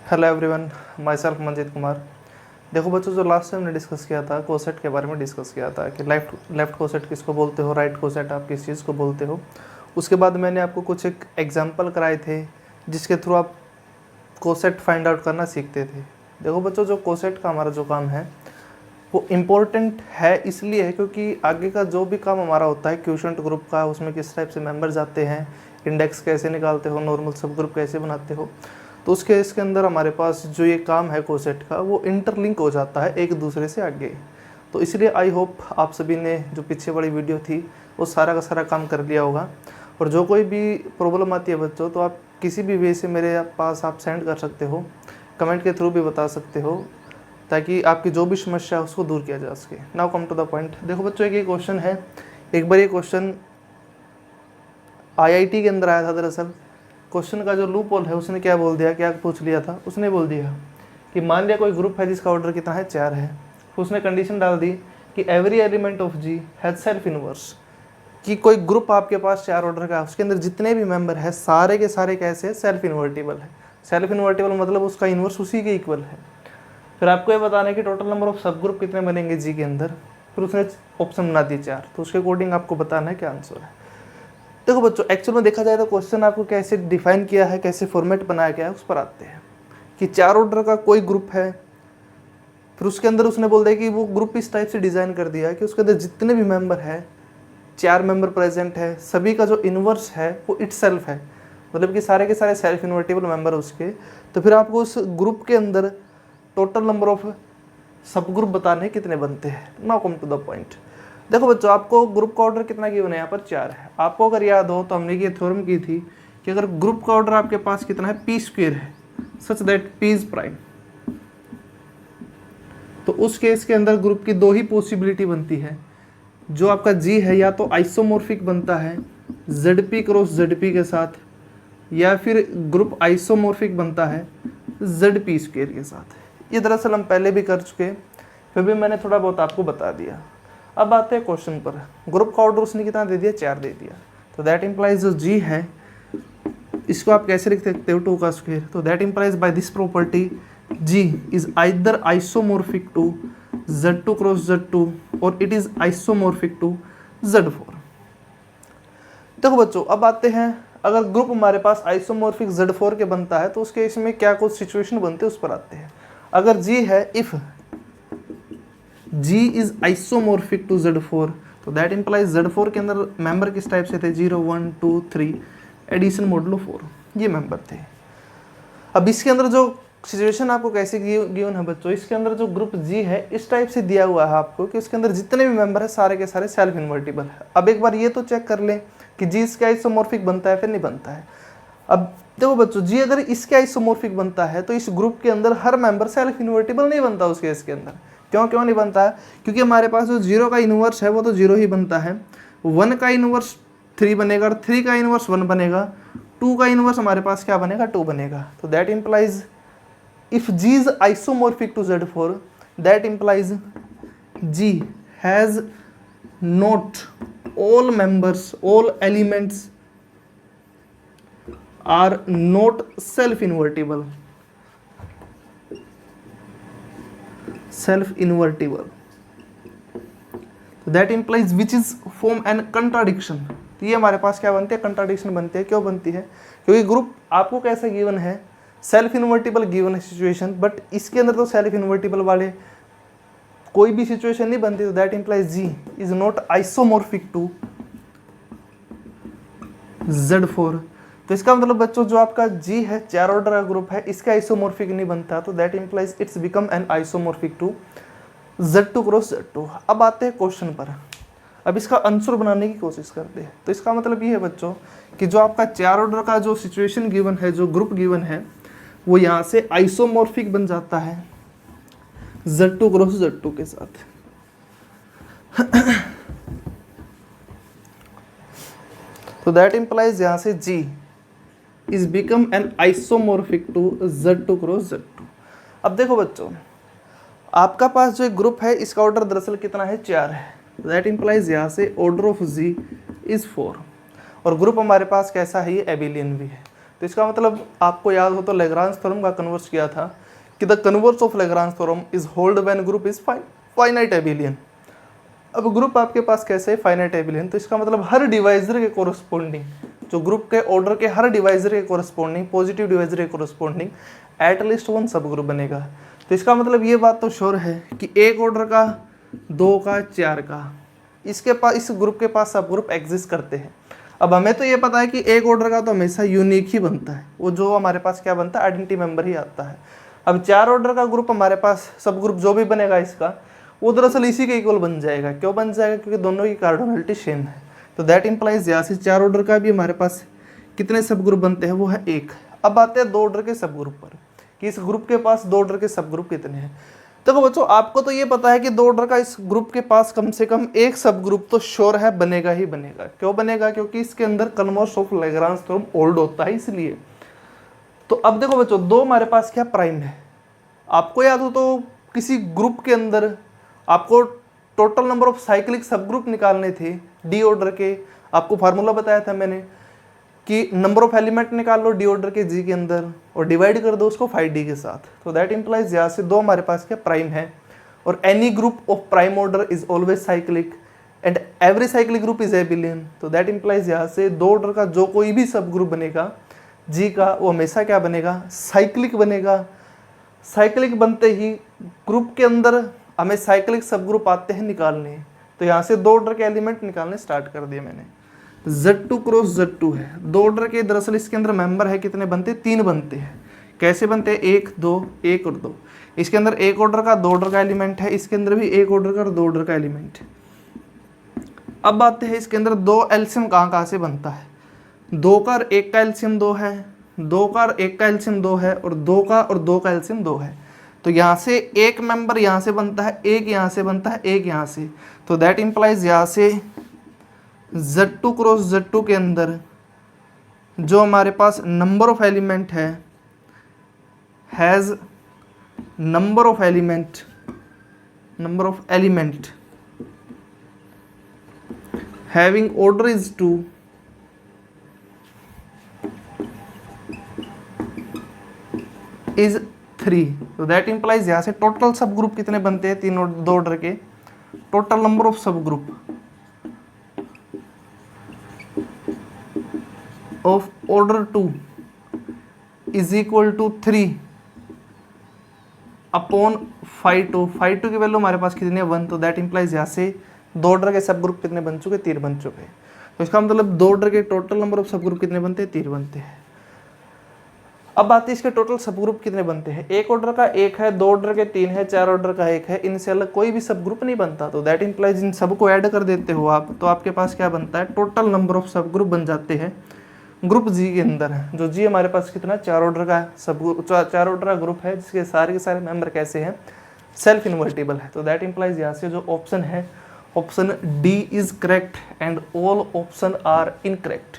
Hello everyone, my self Manjeet Kumar. देखो बच्चों, जो लास्ट टाइम हमने डिस्कस किया था कोसेट के बारे में डिस्कस किया था कि लेफ्ट कोसेट किसको बोलते हो, राइट कोसेट आप किस चीज़ को बोलते हो। उसके बाद मैंने आपको कुछ एक एग्जांपल कराए थे जिसके थ्रू आप कोसेट फाइंड आउट करना सीखते थे। देखो बच्चों, जो कोसेट का हमारा जो काम है वो इम्पोर्टेंट है इसलिए है क्योंकि आगे का जो भी काम हमारा होता है क्वोशिएंट ग्रुप का, उसमें किस टाइप से मेंबर्स आते हैं, इंडेक्स कैसे निकालते हो, नॉर्मल सब ग्रुप कैसे बनाते हो, तो उसके इसके अंदर हमारे पास जो ये काम है कोसेट का वो इंटरलिंक हो जाता है एक दूसरे से आगे। तो इसलिए आई होप आप सभी ने जो पीछे वाली वीडियो थी वो सारा का सारा काम कर लिया होगा। और जो कोई भी प्रॉब्लम आती है बच्चों, तो आप किसी भी वे से मेरे पास आप सेंड कर सकते हो, कमेंट के थ्रू भी बता सकते हो, ताकि आपकी जो भी समस्या है उसको दूर किया जा सके। Now come to the point. देखो बच्चों, एक ये क्वेश्चन है, एक बार ये क्वेश्चन आईआईटी के अंदर आया था। दरअसल क्वेश्चन का जो लूप होल है उसने क्या बोल दिया, क्या पूछ लिया था, उसने बोल दिया कि मान लिया कोई ग्रुप है जिसका ऑर्डर कितना है 4 है। उसने कंडीशन डाल दी कि every element of G has self inverse, कि कोई ग्रुप आपके पास 4 ऑर्डर का, उसके अंदर जितने भी मेंबर है सारे के सारे कैसे सेल्फ इन्वर्टिबल है। सेल्फ इन्वर्टिबल मतलब उसका इन्वर्स उसी के इक्वल है। फिर आपको ये बताना है कि टोटल नंबर ऑफ सब ग्रुप कितने बनेंगे जी के अंदर। फिर उसने ऑप्शन बना दिए 4, तो उसके अकॉर्डिंग आपको बताना है क्या आंसर है। देखो बच्चों, एक्चुअल में देखा जाए तो क्वेश्चन आपको कैसे डिफाइन किया है, कैसे फॉर्मेट बनाया गया है, उस पर आते हैं कि 4 ऑर्डर का कोई ग्रुप है। फिर उसके अंदर उसने बोल दिया कि वो ग्रुप इस टाइप से डिज़ाइन कर दिया है कि उसके अंदर जितने भी मेंबर है, 4 मेंबर प्रेजेंट है, सभी का जो इन्वर्स है वो इटसेल्फ है, मतलब कि सारे के सारे सेल्फ इन्वर्टिबल मेंबर उसके। तो फिर आपको उस ग्रुप के अंदर टोटल नंबर ऑफ सब ग्रुप बताने कितने बनते हैं। Now come to the point. देखो बच्चों, आपको ग्रुप का ऑर्डर कितना गिवन है, यहाँ पर 4 है। आपको अगर याद हो तो हमने ये थ्योरम की थी कि अगर ग्रुप का ऑर्डर आपके पास कितना है, पी स्क्वायर है, such that P is prime, तो उस केस के अंदर ग्रुप की 2 ही पॉसिबिलिटी बनती है। जो आपका जी है या तो आइसोमॉर्फिक बनता है ZP क्रॉस ZP के साथ, या फिर ग्रुप आइसोमॉर्फिक बनता है ZP स्क्वायर के साथ। ये दरअसल हम पहले भी कर चुके, फिर भी मैंने थोड़ा बहुत आपको बता दिया। अब आते हैं क्वेश्चन पर। ग्रुप का ऑर्डर उसने कितना दे दिया, 4 दे दिया। तो दैट इंप्लाइज जो जी है इसको आप कैसे लिख सकते हो, 2 का स्क्वायर। तो that implies by this property G is either isomorphic to Z2 cross Z2 और it is isomorphic to Z4। देखो बच्चों, अब आते हैं, अगर ग्रुप हमारे पास आइसोमॉर्फिक Z4 के बनता है तो उसके इसमें क्या कुछ सिचुएशन बनते हैं उस पर आते हैं। अगर जी है, if G is isomorphic to Z4, तो दैट इंप्लाइज Z4 के अंदर मेंबर किस टाइप से थे, 0 1 2 3 एडिशन मॉडुलो 4, ये मेंबर थे। अब इसके अंदर जो सिचुएशन आपको कैसे गिवन है बच्चों, इसके अंदर जो ग्रुप G है इस टाइप से दिया हुआ है आपको कि उसके अंदर जितने भी मेंबर है सारे के सारे सेल्फ इन्वर्टिबल है। अब एक बार ये तो चेक कर लें कि G इसका आइसोमॉर्फिक बनता है फिर नहीं बनता है। अब देखो बच्चों, G अगर इसके आइसोमॉर्फिक बनता है तो इस ग्रुप के अंदर हर मेंबर सेल्फ इन्वर्टिबल नहीं बनता उस केस के अंदर। क्यों नहीं बनता है, क्योंकि हमारे पास जो 0 का इन्वर्स है वो तो 0 ही बनता है, 1 का इन्वर्स 3 बनेगा, 3 का इन्वर्स 1 बनेगा, 2 का इन्वर्स हमारे पास क्या बनेगा, 2 बनेगा। तो that implies if G is isomorphic to Z4, that implies G has not all members, all elements are not self-invertible. Self-invertible. So that implies which is form an contradiction. तो ये हमारे पास क्या बनती है, कंट्राडिक्शन बनती है। क्यों बनती है, क्योंकि ग्रुप आपको कैसा गिवन है, सेल्फ इन्वर्टिबल गिवन है सिचुएशन, बट इसके अंदर तो सेल्फ इन्वर्टिबल वाले कोई भी सिचुएशन नहीं बनती। तो that implies G is not isomorphic to Z4। तो इसका मतलब बच्चों, जो आपका जी है 4 ऑर्डर का ग्रुप है, इसका आइसोमॉर्फिक नहीं बनता, तो that implies it's become an isomorphic to Z2 cross Z2। अब आते हैं क्वेश्चन पर, अब इसका आंसर बनाने की कोशिश करते हैं। तो इसका मतलब ये है बच्चों कि जो आपका 4 ऑर्डर का जो सिचुएशन गिवन है, जो ग्रुप गिवन है, वो यहाँ से आइसोमॉर्फिक बन जाता है Z2 क्रॉस Z2 के साथ। तो दैट इंप्लाइज यहाँ से G is become an isomorphic to Z2 cross Z2। अब देखो बच्चों, आपका पास जो एक ग्रुप है इसका ऑर्डर दरअसल कितना है, 4 है। दैट इंप्लाइज यहाँ से ऑर्डर ऑफ G इज 4, और ग्रुप हमारे पास कैसा है, ये एबिलियन भी है। तो इसका मतलब आपको याद हो तो लैग्रांज थ्योरम का कन्वर्स किया था कि the converse of Lagrange theorem is hold when group is finite एबिलियन। अब ग्रुप आपके पास कैसे है, फाइनाइट एबिलियन, तो इसका मतलब हर डिवाइजर के कोरस्पोंडिंग, जो ग्रुप के ऑर्डर के हर डिवाइजर के कोरस्पोंडिंग, पॉजिटिव डिवाइजर के कोरस्पोंडिंग एटलीस्ट वन सब ग्रुप बनेगा। तो इसका मतलब ये बात तो श्योर है कि एक ऑर्डर का, दो का, चार का, इसके पास, इस ग्रुप के पास सब ग्रुप एग्जिस्ट करते हैं। अब हमें तो ये पता है कि एक ऑर्डर का तो हमेशा यूनिक ही बनता है, वो जो हमारे पास क्या बनता है, आइडेंटिटी मेंबर ही आता है। अब चार ऑर्डर का ग्रुप हमारे पास सब ग्रुप जो भी बनेगा इसका, वो दरअसल इसी के इक्वल बन जाएगा। क्यों बन जाएगा? क्योंकि दोनों की कार्डिनलिटी सेम है। तो दैट इंप्लाइज यहाँ से चार ऑर्डर का भी हमारे पास कितने सब ग्रुप बनते हैं, वो है एक। अब आते हैं दो ऑर्डर के सब ग्रुप पर, कि इस ग्रुप के पास दो ऑर्डर के सब ग्रुप कितने हैं। देखो बच्चों, आपको तो ये पता है कि दो ऑर्डर का इस ग्रुप के पास कम से कम एक सब ग्रुप तो श्योर है, बनेगा ही बनेगा। क्यों बनेगा? क्योंकि इसके अंदर converse of Lagrange theorem hold होता है, इसलिए। तो अब देखो बच्चों, दो हमारे पास क्या प्राइम है। आपको याद हो तो किसी ग्रुप के अंदर आपको टोटल नंबर ऑफ साइक्लिक सब ग्रुप निकालने थे डी ऑर्डर के, आपको फार्मूला बताया था मैंने कि नंबर ऑफ एलिमेंट निकाल लो डी ऑर्डर के जी के अंदर और डिवाइड कर दो उसको 5d के साथ। तो दैट इंप्लाइज यहाँ से दो हमारे पास क्या प्राइम है, और any group of prime order is always cyclic and every cyclic group is एबिलियन। तो दैट इंप्लाइज यहाँ से दो ऑर्डर का जो कोई भी सब ग्रुप बनेगा जी का, वो हमेशा क्या बनेगा, साइक्लिक बनेगा। साइक्लिक बनते ही ग्रुप के अंदर हमें साइक्लिक सब ग्रुप आते हैं निकालने। तो यहाँ से दो ऑर्डर के एलिमेंट निकालने स्टार्ट कर दिए मैंने। Z2 क्रॉस Z2 है, दो ऑर्डर के, दरअसल इसके अंदर मेंबर है कितने बनते हैं, तीन बनते हैं। कैसे बनते हैं? एक, दो, एक और दो। इसके अंदर एक ऑर्डर का, दो ऑर्डर का एलिमेंट है, इसके अंदर भी एक ऑर्डर का और दो ऑर्डर का एलिमेंट है। अब आते हैं इसके अंदर दो एल्सियम कहाँ से बनता है। दो का और एक का एल्सियम दो है, दो का और एक का एल्सियम दो है, और दो का और दो का एल्सियम दो है। तो यहाँ से एक मेंबर यहाँ से बनता है, एक यहाँ से बनता है, एक यहाँ से। तो दैट इंप्लाइज यहाँ से Z2 क्रॉस Z2 के अंदर जो हमारे पास नंबर ऑफ एलिमेंट है, has number of element having order is 2 is 3। तो दैट इंप्लाइज यहाँ से टोटल सब ग्रुप कितने बनते हैं, तीन दो ऑर्डर के, टोटल नंबर ऑफ सब group of order 2 is equal to 3 upon 5 2 की वैल्यू हमारे पास कितनी है, 1। तो दैट इंप्लाइज यहाँ से दो ऑर्डर के सब ग्रुप कितने बन चुके, 3 बन चुके। तो इसका मतलब दो ऑर्डर के टोटल नंबर ऑफ सब ग्रुप कितने बनते हैं, 3 बनते हैं। अब बात है इसके टोटल सब ग्रुप कितने बनते हैं। एक ऑर्डर का एक है, दो ऑर्डर के 3 है, चार ऑर्डर का एक है, इनसे अलग कोई भी सब ग्रुप नहीं बनता। तो दैट इंप्लाइज इन सबको ऐड कर देते हो आप, तो आपके पास क्या बनता है, टोटल नंबर ऑफ सब ग्रुप बन जाते हैं ग्रुप जी के अंदर है। जो जी हमारे पास कितना, चार ऑर्डर का सब, चार ऑर्डर का ग्रुप है जिसके सारे के सारे मेंबर कैसे हैं, सेल्फ इन्वर्टिबल है। तो दैट इंप्लाइज यहाँ से जो ऑप्शन है, option D is correct and all option are incorrect.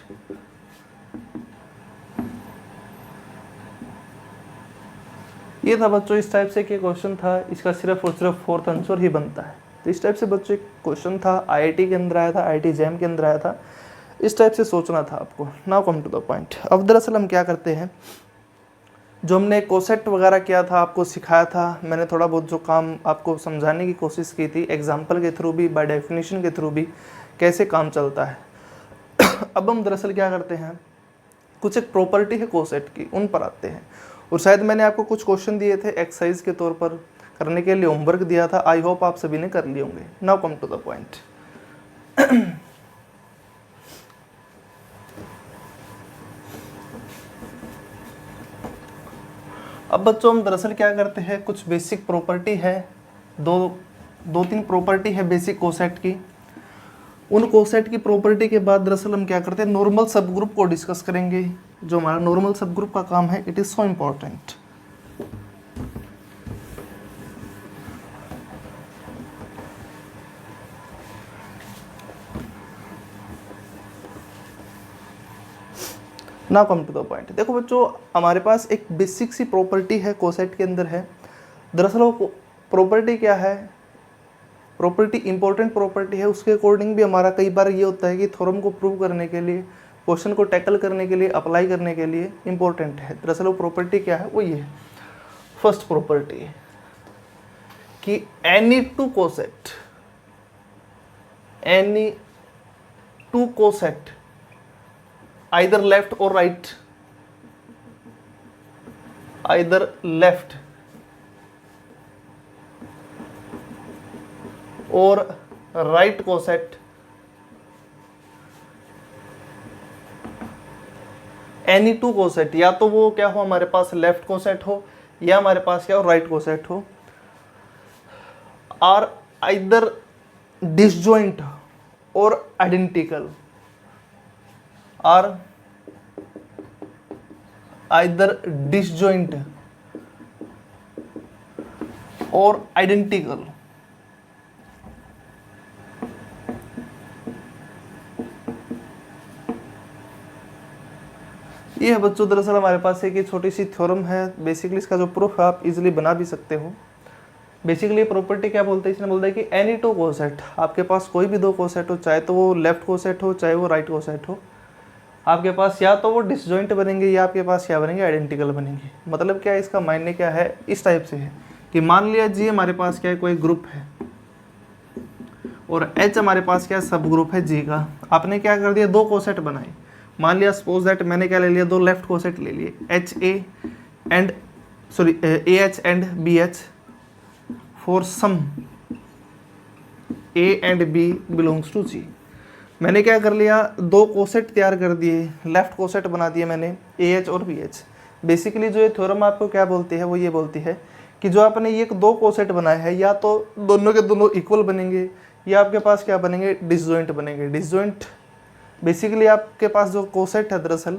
ये था बच्चों इस टाइप से कि क्वेश्चन था, इसका सिर्फ और सिर्फ फोर्थ आंसर ही बनता है। तो इस टाइप से बच्चों एक क्वेश्चन था, आईआईटी के अंदर आया था, आईआईटी जैम के अंदर आया था। इस टाइप से सोचना था आपको। Now come to the point. अब दरअसल हम क्या करते हैं, जो हमने कोसेट वगैरह किया था, आपको सिखाया था, मैंने थोड़ा बहुत जो काम आपको समझाने की कोशिश की थी, एग्जाम्पल के थ्रू भी, बाय डेफिनेशन के थ्रू भी, कैसे काम चलता है। अब हम दरअसल क्या करते हैं, कुछ एक प्रॉपर्टी है कोसेट की, उन पर आते हैं। और शायद मैंने आपको कुछ क्वेश्चन दिए थे एक्सरसाइज के तौर पर करने के लिए, होमवर्क दिया था। आई होप आप सभी ने कर लिए होंगे। Now come to the point. अब बच्चों हम दरअसल क्या करते हैं, कुछ बेसिक प्रॉपर्टी है, दो तीन प्रॉपर्टी है बेसिक कोसेट की। उन कोसेट की प्रॉपर्टी के बाद दरअसल हम क्या करते हैं, नॉर्मल सब ग्रुप को डिस्कस करेंगे। जो हमारा नॉर्मल सब ग्रुप का काम है, it is so important. Now come to the point. देखो बच्चों, हमारे पास एक बेसिक सी प्रॉपर्टी है कोसेट के अंदर है। दरअसल वो प्रॉपर्टी क्या है, प्रॉपर्टी इंपॉर्टेंट प्रॉपर्टी है। उसके अकॉर्डिंग भी हमारा कई बार ये होता है कि थ्योरम को प्रूव करने के लिए क्वेश्चन को टैकल करने के लिए, अप्लाई करने के लिए इंपॉर्टेंट है। दरअसल वो प्रॉपर्टी क्या है, वो ये है। फर्स्ट प्रॉपर्टी कि any two coset either left और राइट, आइदर लेफ्ट और right coset any two coset, या तो वो क्या हो हमारे पास लेफ्ट कोसेट हो या हमारे पास क्या हो राइट कोसेट हो, आर आइदर डिसजॉइंट और आइडेंटिकल, आर आइदर डिसजॉइंट और आइडेंटिकल। ये है बच्चों दरअसल हमारे पास एक ये छोटी सी थ्योरम है। बेसिकली इसका जो प्रूफ है आप इजीली बना भी सकते हो। बेसिकली प्रॉपर्टी क्या बोलते हैं, इसने बोलता है कि एनी टू कोसेट, आपके पास कोई भी दो कोसेट हो, चाहे तो वो लेफ्ट कोसेट हो चाहे वो राइट कोसेट हो, आपके पास या तो वो डिसजॉइंट बनेंगे या आपके पास क्या बनेंगे, आइडेंटिकल बनेंगे। मतलब क्या है, इसका मायने क्या है, इस टाइप से है कि मान लिया जी हमारे पास क्या है, कोई ग्रुप है और एच हमारे पास क्या सब ग्रुप है जी का। आपने क्या कर दिया, दो कोसेट बनाए। मान लिया सपोज दैट मैंने क्या ले लिया, दो लेफ्ट कोसेट ले लिए, H A and sorry A H and B H for some A and B belongs to G. मैंने क्या कर लिया, दो कोसेट तैयार कर दिए, लेफ्ट कोसेट बना दिए मैंने ए एच और बी एच। बेसिकली जो ये थ्योरम आपको क्या बोलती है, वो ये बोलती है कि जो आपने ये दो कोसेट बनाए हैं, या तो दोनों के दोनों इक्वल बनेंगे या आपके पास क्या बनेंगे, डिसजॉइंट बनेंगे। डिसजॉइंट बेसिकली आपके पास जो कोसेट है, दरअसल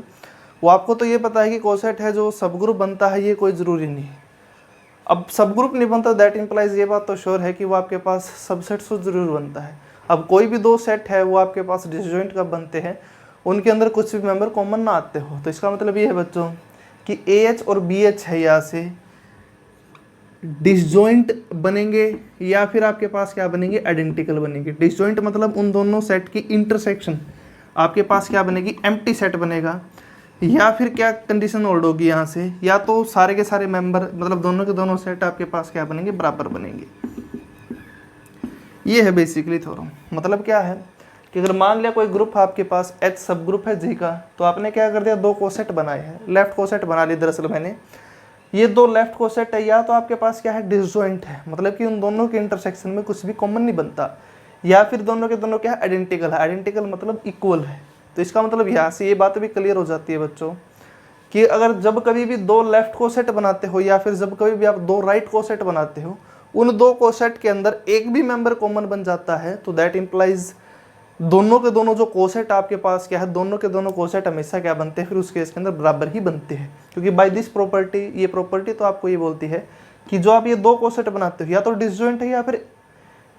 वो आपको तो ये पता है कि कोसेट है, जो सब ग्रुप बनता है ये कोई ज़रूरी नहीं है। अब सब ग्रुप नहीं बनता, दैट इम्प्लाइज ये बात तो श्योर है कि वो आपके पास सबसेट से जरूर बनता है। अब कोई भी दो सेट है वो आपके पास डिसजॉइंट कब बनते हैं, उनके अंदर कुछ भी मेंबर कॉमन ना आते हो। तो इसका मतलब ये है बच्चों कि ए एच और बी एच है, यहाँ से डिसजॉइंट बनेंगे या फिर आपके पास क्या बनेंगे, आइडेंटिकल बनेंगे। डिसजॉइंट मतलब उन दोनों सेट की इंटरसेक्शन, आपके पास क्या बनेगी, एम्प्टी सेट बनेगा। या फिर क्या कंडीशन होल्ड होगी यहाँ से, या तो सारे के सारे मेंबर मतलब दोनों के दोनों सेट आपके पास क्या बनेंगे, बराबर बनेंगे। ये है बेसिकली थ्योरम। मतलब क्या है कि अगर मान लिया कोई ग्रुप आपके पास एच सब ग्रुप है जी का, तो आपने क्या कर दिया, दो कोसेट बनाए हैं, लेफ्ट कोसेट बना लिए। दरअसल मैंने ये दो लेफ्ट कोसेट है, या तो आपके पास क्या है, डिसजॉइंट है, मतलब कि उन दोनों के इंटरसेक्शन में कुछ भी कॉमन नहीं बनता, या फिर दोनों के दोनों क्या है, आइडेंटिकल है। आइडेंटिकल मतलब इक्वल है। तो इसका मतलब यहाँ से ये बात भी क्लियर हो जाती है बच्चों कि अगर जब कभी भी दो लेफ्ट कोसेट बनाते हो या फिर जब कभी भी आप दो राइट कोसेट बनाते हो, उन दो कोसेट के अंदर एक भी मेंबर कॉमन बन जाता है, तो दैट इम्प्लाइज दोनों के दोनों जो कोसेट आपके पास क्या है, दोनों के दोनों कोसेट हमेशा क्या बनते हैं, फिर उस केस के अंदर बराबर ही बनते हैं। क्योंकि बाय दिस प्रॉपर्टी, ये प्रॉपर्टी तो आपको ये बोलती है कि जो आप ये दो कोसेट बनाते हो या तो डिसजॉइंट है या फिर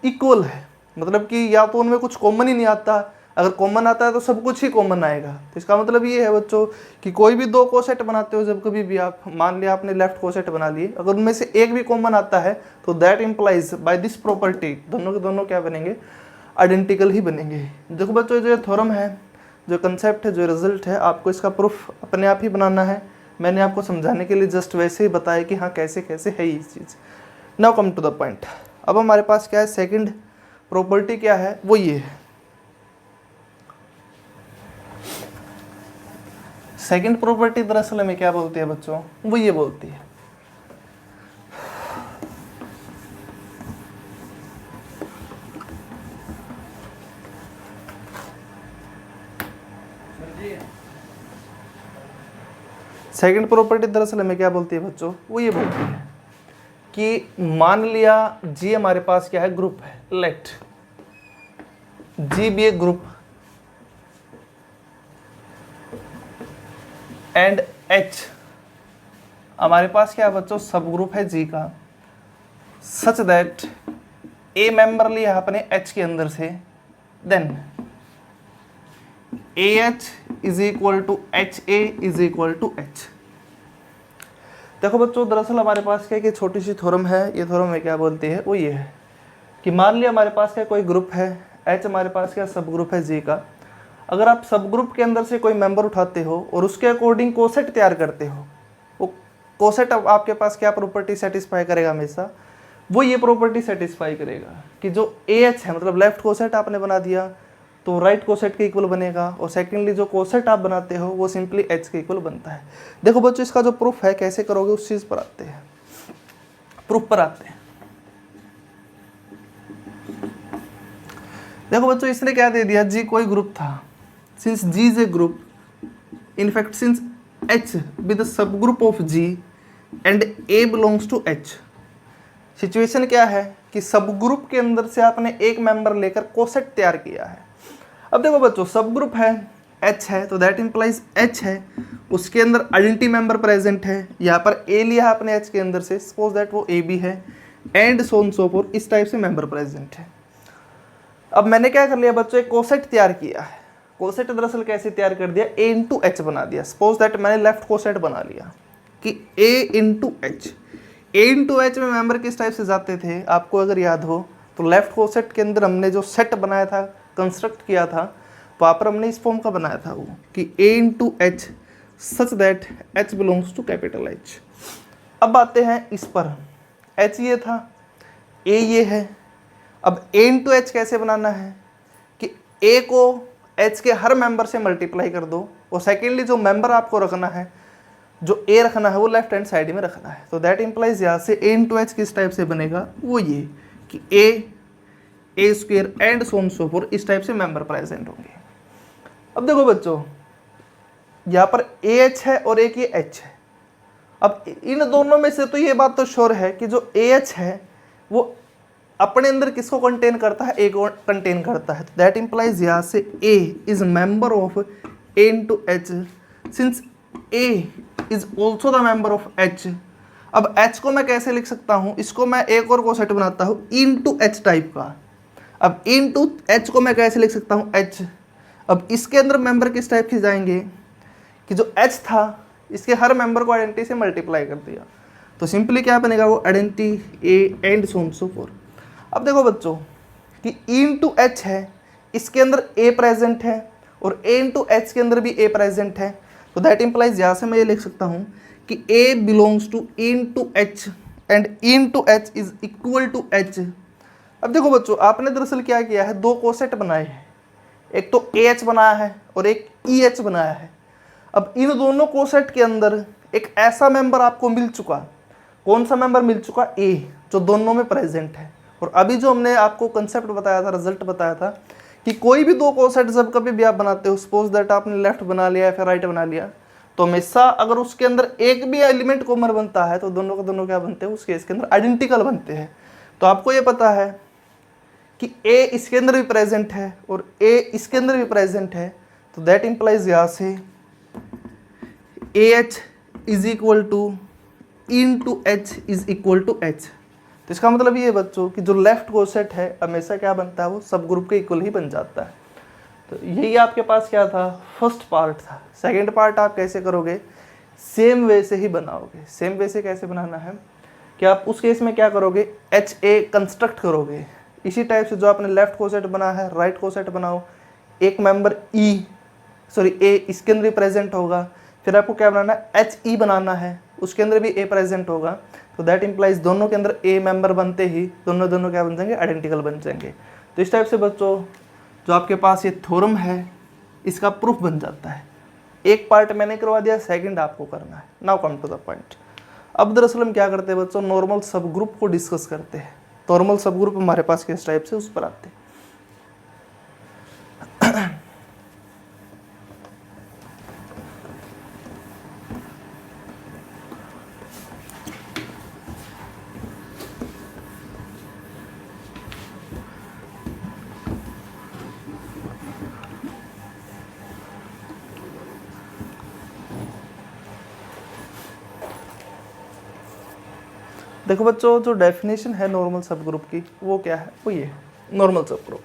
इक्वल है। मतलब कि या तो उनमें कुछ कॉमन ही नहीं आता, अगर कॉमन आता है तो सब कुछ ही कॉमन आएगा। तो इसका मतलब ये है बच्चों कि कोई भी दो कोसेट बनाते हो, जब कभी भी आप मान लिया आपने लेफ्ट कोसेट बना लिए, अगर उनमें से एक भी कॉमन आता है तो that implies by this property दोनों के दोनों क्या बनेंगे, आइडेंटिकल ही बनेंगे। देखो बच्चों, जो थ्योरम है, जो कंसेप्ट है, जो रिजल्ट है, आपको इसका प्रूफ अपने आप ही बनाना है। मैंने आपको समझाने के लिए जस्ट वैसे ही बताया कि हाँ कैसे कैसे है ये चीज़। Now come to the point. अब हमारे पास क्या है, सेकंड प्रॉपर्टी क्या है, वो ये है। सेकंड प्रॉपर्टी दरअसल हमें क्या बोलती है बच्चों, वो ये बोलती है सेकंड प्रॉपर्टी दरअसल हमें क्या बोलती है बच्चों, वो ये बोलती है कि मान लिया जी हमारे पास क्या है, ग्रुप है, let G be a group and H हमारे पास क्या है बच्चों, सब ग्रुप है जी का, सच दैट ए मेंबर लिया अपने एच के अंदर से, then A H is equal to H A is equal to H. देखो बच्चों, दरअसल हमारे पास क्या कि छोटी सी थ्योरम है। ये थ्योरम में क्या बोलती है, वो ये है कि मान लिया हमारे पास क्या कोई ग्रुप है एच, हमारे पास क्या सब ग्रुप है जी का। अगर आप सब ग्रुप के अंदर से कोई मेंबर उठाते हो और उसके अकॉर्डिंग कोसेट तैयार करते हो, वो कोसेट अब आपके पास क्या प्रॉपर्टी सेटिस्फाई करेगा हमेशा, वो ये प्रॉपर्टी सेटिस्फाई करेगा कि जो AH है, मतलब लेफ्ट कोसेट आपने बना दिया तो राइट कोसेट के इक्वल बनेगा, और सेकेंडली जो कोसेट आप बनाते हो वो सिंपली H के इक्वल बनता है। देखो बच्चों, इसका जो प्रूफ है कैसे करोगे उस चीज़ पर आते हैं, प्रूफ पर आते हैं। देखो बच्चों, इसने क्या दे दिया, G कोई ग्रुप था, since G is a group, in fact since H be the सब group of G and A belongs to H। Situation क्या है कि सब ग्रुप के अंदर से आपने एक मेंबर लेकर कोसेट तैयार किया है। अब देखो बच्चों, सब ग्रुप है, H है, तो दैट इंप्लाइज H है, उसके अंदर आइडेंटिटी मेंबर प्रेजेंट है, यहाँ पर A लिया आपने H के अंदर से, सपोज दैट वो AB है, and so on so fourth, इस टाइप से मेंबर प्रेजेंट है। अब मैंने क्या कर लिया बच्चों, एक कोसेट तैयार किया है। कोसेट दरअसल कैसे तैयार कर दिया, A इंटू H बना दिया। सपोज दैट मैंने लेफ्ट कोसेट बना लिया कि A into H। A into H में मेंबर किस टाइप से जाते थे, आपको अगर याद हो तो लेफ्ट कोसेट के अंदर हमने जो सेट बनाया था, कंस्ट्रक्ट किया था, वहाँ पर हमने इस फॉर्म का बनाया था वो कि A into H such that H belongs to capital H। अब आते हैं इस पर, H ये था, A ये है। अब A इंटू H कैसे बनाना है कि A को H के हर मेंबर से मल्टीप्लाई कर दो, और सेकेंडली जो मेंबर आपको रखना है, जो A रखना है, वो लेफ्ट हैंड साइड में रखना है। तो दैट इंप्लाइज यहाँ से A इंटू H किस टाइप से बनेगा, वो ये कि A square and so on so fourth, इस टाइप से मेंबर प्रेजेंट होंगे। अब देखो बच्चों, यहाँ पर AH है और एक ये H है। अब इन दोनों में से तो ये बात तो श्योर है कि जो AH है वो अपने अंदर किसको कंटेन करता है, A को कंटेन करता है। दैट इंप्लाइज यहाँ से A is member of A into H, since A is also the member of H। अब H को मैं कैसे लिख सकता हूँ, इसको मैं एक और कोसेट बनाता हूँ इंटू H टाइप का। अब इंटू H को मैं कैसे लिख सकता हूँ, H। अब इसके अंदर मेंबर किस टाइप के जाएंगे कि जो H था, इसके हर मेंबर को आइडेंटिटी से मल्टीप्लाई कर दिया, तो सिंपली क्या बनेगा, वो identity A and so on so fourth. अब देखो बच्चों कि E इंटू H है, इसके अंदर A प्रेजेंट है, और A इंटू H के अंदर भी A प्रेजेंट है। तो दैट इंप्लाइज यहाँ से मैं ये लिख सकता हूँ कि A belongs to E into H and E into H is equal to H। अब देखो बच्चों, आपने दरअसल क्या किया है, दो कोसेट बनाए हैं, एक तो AH बनाया है और एक EH बनाया है। अब इन दोनों कोसेट के अंदर एक ऐसा मेंबर आपको मिल चुका, कौन सा मेंबर मिल चुका, A, जो दोनों में प्रेजेंट है। और अभी जो हमने आपको कंसेप्ट बताया था, रिजल्ट बताया था कि कोई भी दो कोसेट जब कभी भी आप बनाते हो, सपोज दैट आपने लेफ्ट बना लिया या फिर राइट बना लिया, तो हमेशा अगर उसके अंदर एक भी एलिमेंट कॉमन बनता है तो दोनों के दोनों क्या बनते हैं, उस केस के अंदर आइडेंटिकल बनते हैं। तो आपको ये पता है कि A इसके अंदर भी प्रेजेंट है और A इसके अंदर भी प्रेजेंट है, तो दैट इंप्लाइज यहाँ से AH is equal to into H is equal to H। तो इसका मतलब ये बच्चों कि जो लेफ्ट कोसेट है हमेशा क्या बनता है, वो सब ग्रुप के इक्वल ही बन जाता है। तो यही आपके पास क्या था, फर्स्ट पार्ट था। सेकंड पार्ट आप कैसे करोगे, सेम वे से ही बनाओगे। सेम वे से कैसे बनाना है कि आप उस केस में क्या करोगे, HA कंस्ट्रक्ट करोगे। इसी टाइप से जो आपने लेफ्ट कोसेट बना है, राइट कोसेट बनाओ, एक मेंबर A इसके अंदर भी प्रेजेंट होगा, फिर आपको क्या बनाना है, HE बनाना है, उसके अंदर भी A प्रेजेंट होगा। तो दैट इंप्लाइज दोनों के अंदर A मेंबर बनते ही दोनों क्या बन जाएंगे, आइडेंटिकल बन जाएंगे। तो इस टाइप से बच्चों जो आपके पास ये थ्योरम है इसका प्रूफ बन जाता है। एक पार्ट मैंने करवा दिया, सेकंड आपको करना है। Now come to the point. अब दरअसल हम क्या करते हैं बच्चों, नॉर्मल सब ग्रुप को डिस्कस करते हैं। नॉर्मल सब ग्रुप हमारे पास किस टाइप से, उस पर आते हैं। देखो बच्चों, जो डेफिनेशन है नॉर्मल सब ग्रुप की वो क्या है, वो ये नॉर्मल सब ग्रुप।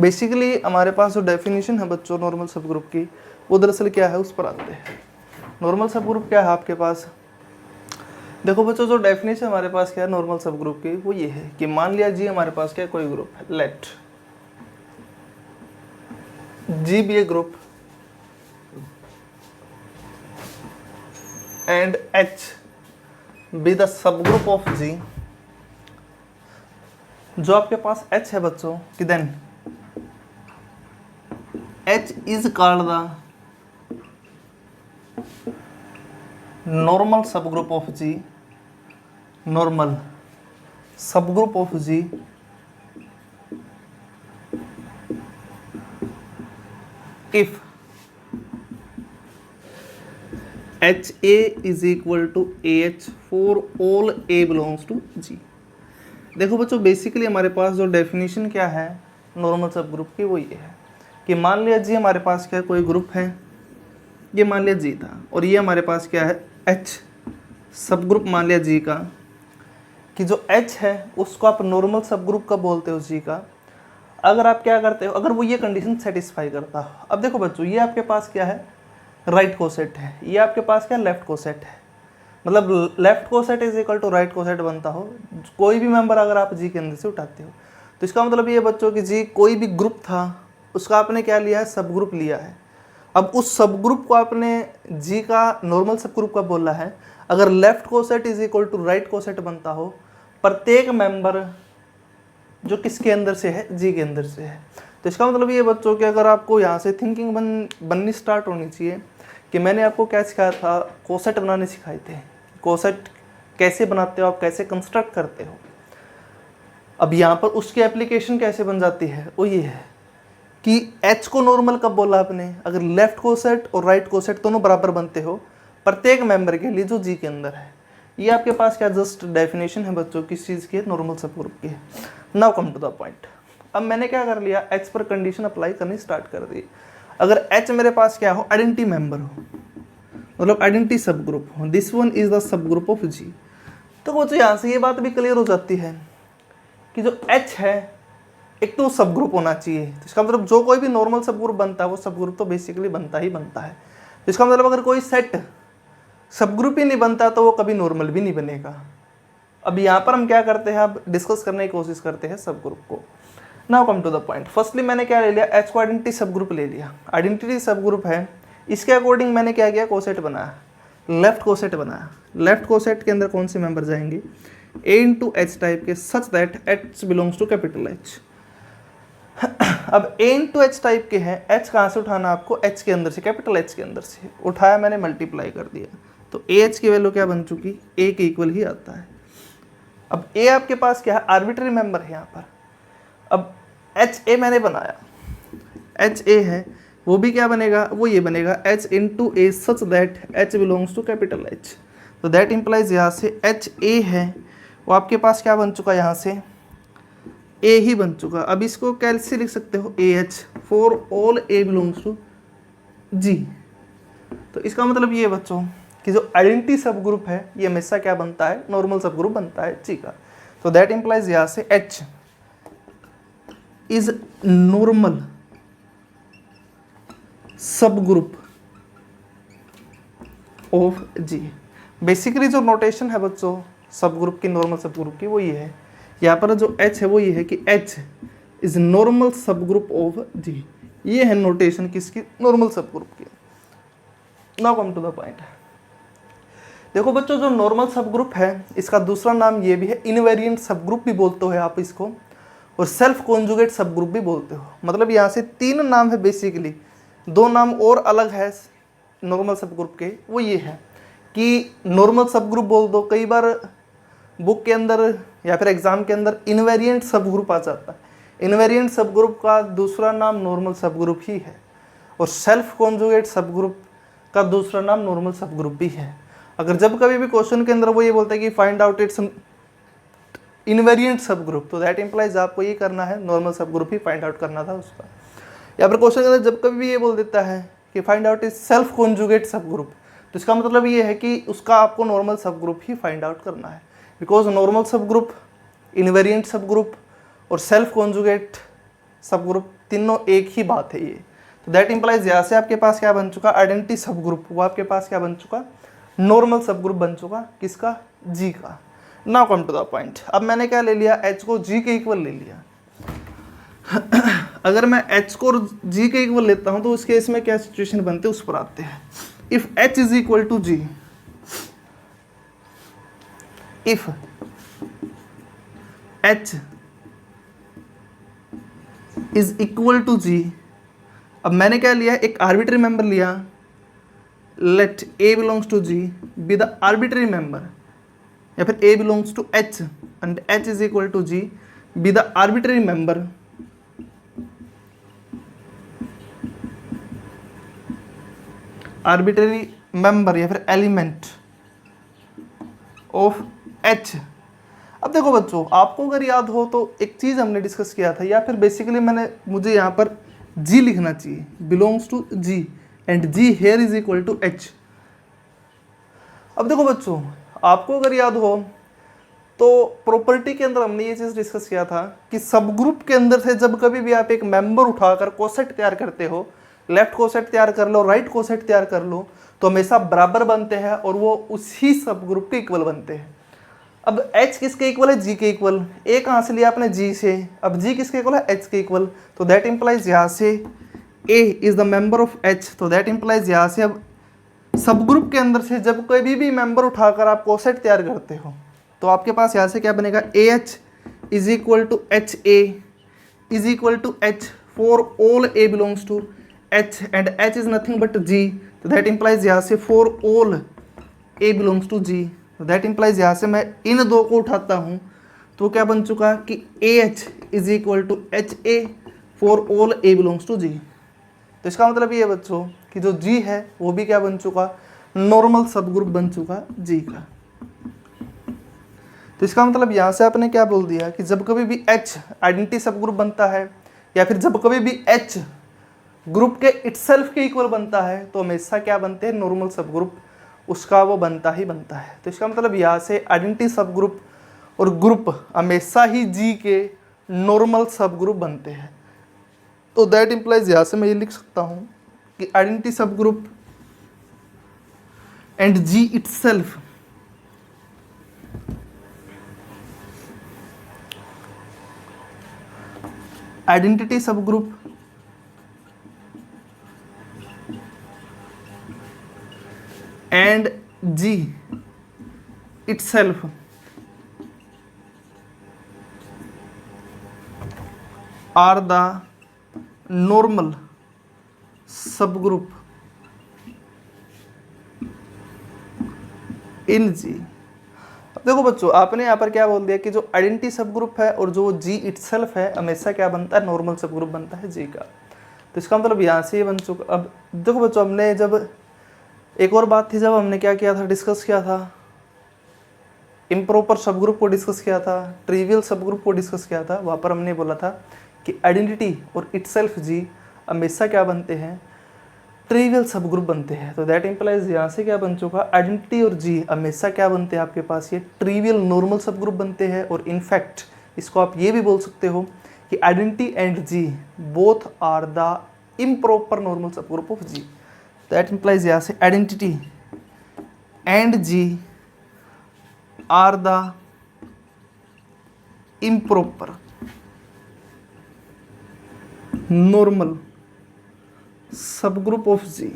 बेसिकली हमारे पास जो डेफिनेशन है बच्चों नॉर्मल सब ग्रुप की, वो दरअसल क्या है, उस पर आते हैं। नॉर्मल सब ग्रुप क्या है आपके पास, देखो बच्चों, जो डेफिनेशन हमारे पास क्या है नॉर्मल सब ग्रुप की, वो ये है कि मान लिया जी हमारे पास क्या कोई ग्रुप है, let G be a group and H be the सब ग्रुप ऑफ जी। जो आपके पास एच है बच्चों कि then H is called the normal सब ग्रुप ऑफ जी, नॉर्मल सब group of G if H A is equal to A H for all A belongs to G. देखो बच्चों, बेसिकली हमारे पास जो डेफिनेशन क्या है नॉर्मल सब ग्रुप की, वो ये है कि मान लिया जी हमारे पास क्या कोई ग्रुप है, ये मान लिया जी था, और ये हमारे पास क्या है एच सब ग्रुप मान लिया जी का, कि जो एच है उसको आप नॉर्मल सब ग्रुप का बोलते हो जी का। अगर आप क्या करते हो, अगर वो ये कंडीशन सेटिस्फाई करता हो। अब देखो बच्चों, ये आपके पास क्या है राइट कोसेट है, ये आपके पास क्या लेफ्ट कोसेट है, मतलब left coset is equal to right coset बनता हो कोई भी मेंबर अगर आप जी के अंदर से उठाते हो। तो इसका मतलब ये बच्चों कि जी कोई भी ग्रुप था उसका आपने क्या लिया है सब ग्रुप लिया है। अब उस सब ग्रुप को आपने जी का नॉर्मल सब ग्रुप का बोला है। अगर left coset is equal to right coset बनता हो, प्रत्येक मेंबर जो किसके अंदर से है जी के अंदर से है। तो इसका मतलब ये बच्चों कि अगर आपको यहाँ से थिंकिंग बननी स्टार्ट होनी चाहिए कि मैंने आपको क्या सिखाया था, कोसेट बनाने सिखाए थे। कोसेट कैसे बनाते हो आप, कैसे कंस्ट्रक्ट करते हो। अब यहाँ पर उसकी एप्लीकेशन कैसे बन जाती है, वो ये है कि एच को नॉर्मल कब बोला आपने, अगर लेफ्ट कोसेट और राइट कोसेट दोनों बराबर बनते हो प्रत्येक मेंबर के लिए जो जी के अंदर है। ये आपके पास क्या जस्ट डेफिनेशन है बच्चों किस चीज़ की है, नॉर्मल सब ग्रुप की है। Now come to the point. अब मैंने क्या कर लिया, एच पर कंडीशन अप्लाई करनी स्टार्ट कर दी। अगर एच मेरे पास क्या हो, आइडेंटिटी मेंबर हो, मतलब आइडेंटिटी सब ग्रुप हो, दिस वन इज द सब ग्रुप ऑफ जी। तो वो यहाँ से ये बात भी क्लियर हो जाती है कि जो एच है एक तो सब ग्रुप होना चाहिए। तो इसका मतलब जो कोई भी नॉर्मल सब ग्रुप बनता है वो सब ग्रुप तो बेसिकली बनता ही बनता है। तो इसका मतलब अगर कोई सेट सब ग्रुप ही नहीं बनता तो वो कभी नॉर्मल भी नहीं बनेगा। अब यहाँ पर हम क्या करते हैं, अब डिस्कस करने की कोशिश करते हैं सब ग्रुप को। Now come to the point. Firstly मैंने क्या ले लिया, एच को आइडेंटिटी सब ग्रुप ले लिया। आइडेंटिटी सब ग्रुप है, इसके अकॉर्डिंग मैंने क्या किया, कोसेट बनाया, लेफ्ट कोसेट बनाया। लेफ्ट कोसेट के अंदर कौन से मेंबर जाएंगे, ए इंटू एच टाइप के, such that H belongs to capital H. अब ए इंटू एच टाइप के हैं, एच कहाँ से उठाना आपको, एच के अंदर से, कैपिटल एच के अंदर से उठाया मैंने, मल्टीप्लाई कर दिया, तो ए एच की वैल्यू क्या बन चुकी, ए के इक्वल ही आता है। अब ए आपके पास क्या है, आर्बिट्री मेंबर है यहाँ पर। अब एच ए मैंने बनाया, एच ए है, वो भी क्या बनेगा, वो ये बनेगा H into A such that H belongs to capital H. तो दैट इम्प्लाइज यहाँ से एच ए है वो आपके पास क्या बन चुका, यहाँ से ए ही बन चुका। अब इसको कैसे लिख सकते हो, A H for all A belongs to G. तो इसका मतलब ये बच्चों कि जो आइडेंटिटी सब ग्रुप है ये हमेशा क्या बनता है, नॉर्मल सब ग्रुप बनता है जी का। तो दैट इम्प्लाइज यहाँ से एच इज नॉर्मल सब ग्रुप ऑफ जी। बेसिकली जो नोटेशन है बच्चों सब ग्रुप की, नॉर्मल सब ग्रुप की, वो ये है। यहाँ पर जो एच है वो ये है कि एच इज नॉर्मल सब ग्रुप ऑफ जी। ये है नोटेशन किसकी, नॉर्मल सब ग्रुप की। Now come to the point. देखो बच्चों, जो नॉर्मल सब ग्रुप है इसका दूसरा नाम ये भी है, इनवेरिएंट सब ग्रुप भी बोलते हो आप इसको, और सेल्फ कॉन्जुगेट सब ग्रुप भी बोलते हो। मतलब यहाँ से तीन नाम है बेसिकली, दो नाम और अलग है नॉर्मल सब ग्रुप के, वो ये है कि नॉर्मल सब ग्रुप बोल दो, कई बार बुक के अंदर या फिर एग्जाम के अंदर इनवेरिएंट सब ग्रुप आ जाता है। इनवेरिएंट सब ग्रुप का दूसरा नाम नॉर्मल सब ग्रुप ही है, और सेल्फ कॉन्जुगेट सब ग्रुप का दूसरा नाम नॉर्मल सब ग्रुप भी है। अगर जब कभी भी क्वेश्चन के अंदर वो ये बोलता है कि फाइंड आउट इट्स इनवेरिएंट सब ग्रुप, तो दैट इंप्लाइज आपको ये करना है, नॉर्मल सब ग्रुप ही फाइंड आउट करना था उसका। या फिर क्वेश्चन के अंदर जब कभी भी ये बोल देता है कि find out is self conjugate सब ग्रुप, तो इसका मतलब ये है कि उसका आपको नॉर्मल सब ग्रुप ही फाइंड आउट करना है। बिकॉज नॉर्मल सब ग्रुप, इनवेरिएंट सब ग्रुप और सेल्फ कॉन्जुगेट सब ग्रुप तीनों एक ही बात है ये। तो दैट इंप्लाइज यहाँ से आपके पास क्या बन चुका, आइडेंटिटी सब ग्रुप, वो आपके पास क्या बन चुका, नॉर्मल सब ग्रुप बन चुका, किसका, जी का। Now come to the point. अब मैंने क्या ले लिया, H को G के इक्वल ले लिया। अगर मैं H को G के इक्वल लेता हूं तो उस केस में क्या सिचुएशन बनते हैं उस पर आते हैं। If H is equal to G, if H is equal to G, अब मैंने क्या लिया, एक आर्बिट्री मेंबर लिया, let A belongs to G be the arbitrary member, या फिर A belongs to H and H is equal to G be the arbitrary member या फिर एलिमेंट ऑफ H। अब देखो बच्चों, आपको अगर याद हो तो एक चीज हमने डिस्कस किया था, या फिर बेसिकली मुझे यहाँ पर G लिखना चाहिए, belongs to G and G here is equal to H। अब देखो बच्चों, आपको अगर याद हो तो प्रॉपर्टी के अंदर हमने ये चीज डिस्कस किया था कि सब ग्रुप के अंदर से जब कभी भी आप एक मेंबर उठाकर कोसेट तैयार करते हो, लेफ्ट कोसेट तैयार कर लो, राइट कोसेट तैयार कर लो, तो हमेशा बराबर बनते हैं और वो उसी सब ग्रुप के इक्वल बनते हैं। अब H किसके इक्वल है, G के इक्वल। A कहाँ से लिया आपने, G से। अब G किसके इक्वल है, H के इक्वल। तो दैट इंप्लाइज यहाँ से A is the member of H, तो दैट इंप्लाइज यहाँ से अब सब ग्रुप के अंदर से जब कोई भी मेंबर उठाकर आप कोसेट तैयार करते हो तो आपके पास यहाँ से क्या बनेगा, AH is equal to HA is equal to H for all A belongs to H and H is nothing but G, तो दैट इंप्लाइज यहाँ से for all A belongs to G, तो दैट इंप्लाइज यहाँ से मैं इन दो को उठाता हूँ तो क्या बन चुका कि AH is equal to HA for all A belongs to G। तो इसका मतलब ये है बच्चों कि जो G है वो भी क्या बन चुका, नॉर्मल सब ग्रुप बन चुका G का। तो इसका मतलब यहाँ से आपने क्या बोल दिया कि जब कभी भी H आइडेंटिटी सब ग्रुप बनता है या फिर जब कभी भी H ग्रुप के इटसेल्फ के इक्वल बनता है तो हमेशा क्या बनते हैं, नॉर्मल सब ग्रुप उसका वो बनता ही बनता है। तो इसका मतलब यहाँ से आइडेंटिटी सब ग्रुप और ग्रुप हमेशा ही G के नॉर्मल सब ग्रुप बनते हैं। तो दैट इंप्लाइज यहाँ से मैं ये लिख सकता हूँ कि identity subgroup and G itself identity subgroup and G itself are the normal subgroup in G। अब देखो बच्चों, आपने यहाँ पर क्या बोल दिया कि जो आइडेंटिटी सब ग्रुप है और जो G इटसेल्फ है हमेशा क्या बनता है, नॉर्मल सब ग्रुप बनता है G का। तो इसका मतलब यहाँ से ये बन चुका। अब देखो बच्चों, हमने जब एक और बात थी, जब हमने क्या किया था, डिस्कस किया था इम्प्रॉपर सब ग्रुप को डिस्कस किया था, ट्रिवियल सब ग्रुप को डिस्कस किया था। वहाँ पर हमने बोला था कि आइडेंटिटी और इटसेल्फ G हमेशा क्या बनते हैं, ट्रिवियल सब ग्रुप बनते हैं। तो दैट इंप्लाइज यहाँ से क्या बन चुका, आइडेंटिटी और G हमेशा क्या बनते हैं आपके पास, ये ट्रिवियल नॉर्मल सब ग्रुप बनते हैं। और इनफैक्ट इसको आप ये भी बोल सकते हो कि identity and G both are the improper normal सब group of G। That implies यहाँ से identity and G are the improper normal सब ग्रुप ऑफ G।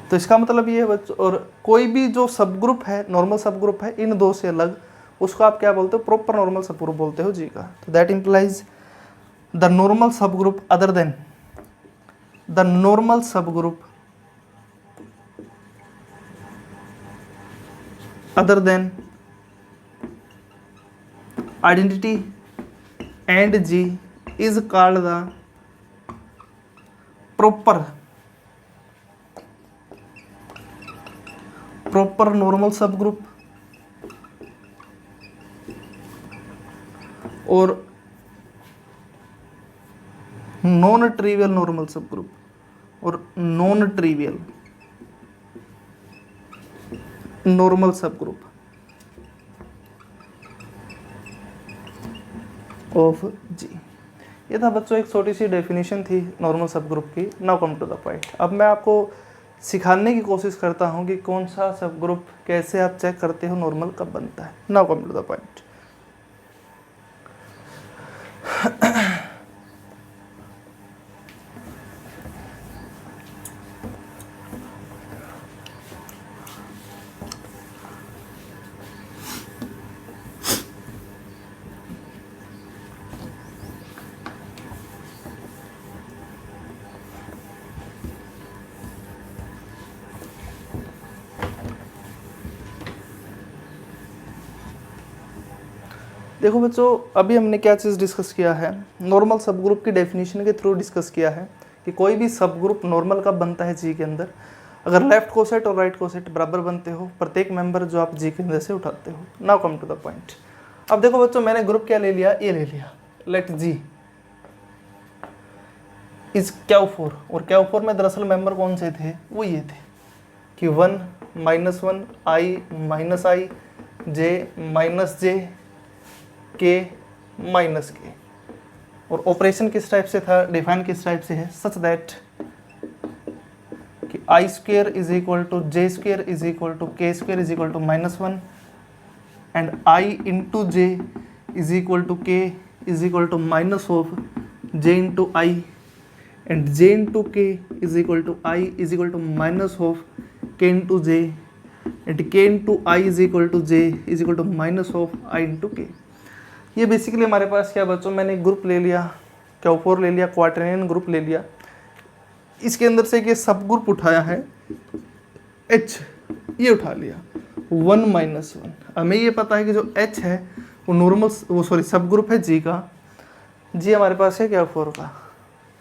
तो इसका मतलब ये है बच्चों, और कोई भी जो सब ग्रुप है, नॉर्मल सब ग्रुप है इन दो से अलग, उसको आप क्या बोलते हो, प्रॉपर नॉर्मल सब ग्रुप बोलते हो G का। तो दैट इंप्लाइज द नॉर्मल सब group other than the normal सब group other than identity and G is called the proper normal subgroup और नॉन ट्रिवियल नॉर्मल सबग्रुप और non trivial normal subgroup of G। ये था बच्चों एक छोटी सी डेफिनेशन थी नॉर्मल सब ग्रुप की। Now come to the point. अब मैं आपको सिखाने की कोशिश करता हूँ कि कौन सा सब ग्रुप कैसे आप चेक करते हो नॉर्मल कब बनता है। Now come to the point. देखो बच्चों, अभी हमने क्या चीज़ डिस्कस किया है, नॉर्मल सब ग्रुप की डेफिनेशन के थ्रू डिस्कस किया है कि कोई भी सब ग्रुप नॉर्मल कब बनता है जी के अंदर, अगर लेफ्ट कोसेट और राइट कोसेट बराबर बनते हो, प्रत्येक मेंबर जो आप जी के अंदर से उठाते हो। Now come to the point. अब देखो बच्चों, मैंने ग्रुप क्या ले लिया, ए ले लिया। लेट जी इज Q4, और Q4 में दरअसल मेंबर कौन से थे, वो ये थे कि 1 -1 I -I J -J K -K। और ऑपरेशन किस टाइप से था, डिफाइन किस टाइप से है, सच दैट कि I square is equal to J square is equal to K square is equal to -1 and I into J is equal to K is equal to minus of J into I and J into K is equal to I is equal to minus of K into J and K into I is equal to J is equal to minus of I into K। ये basically हमारे पास क्या बच्चों, मैंने एक group ले लिया, Q4 ले लिया, क्वार्टरनियन ग्रुप ले लिया, इसके अंदर से ये सब ग्रुप उठाया है H, ये उठा लिया 1 -1। हमें ये पता है कि जो H है वो नॉर्मल, वो सॉरी सब ग्रुप है G का, G हमारे पास है Q4 का।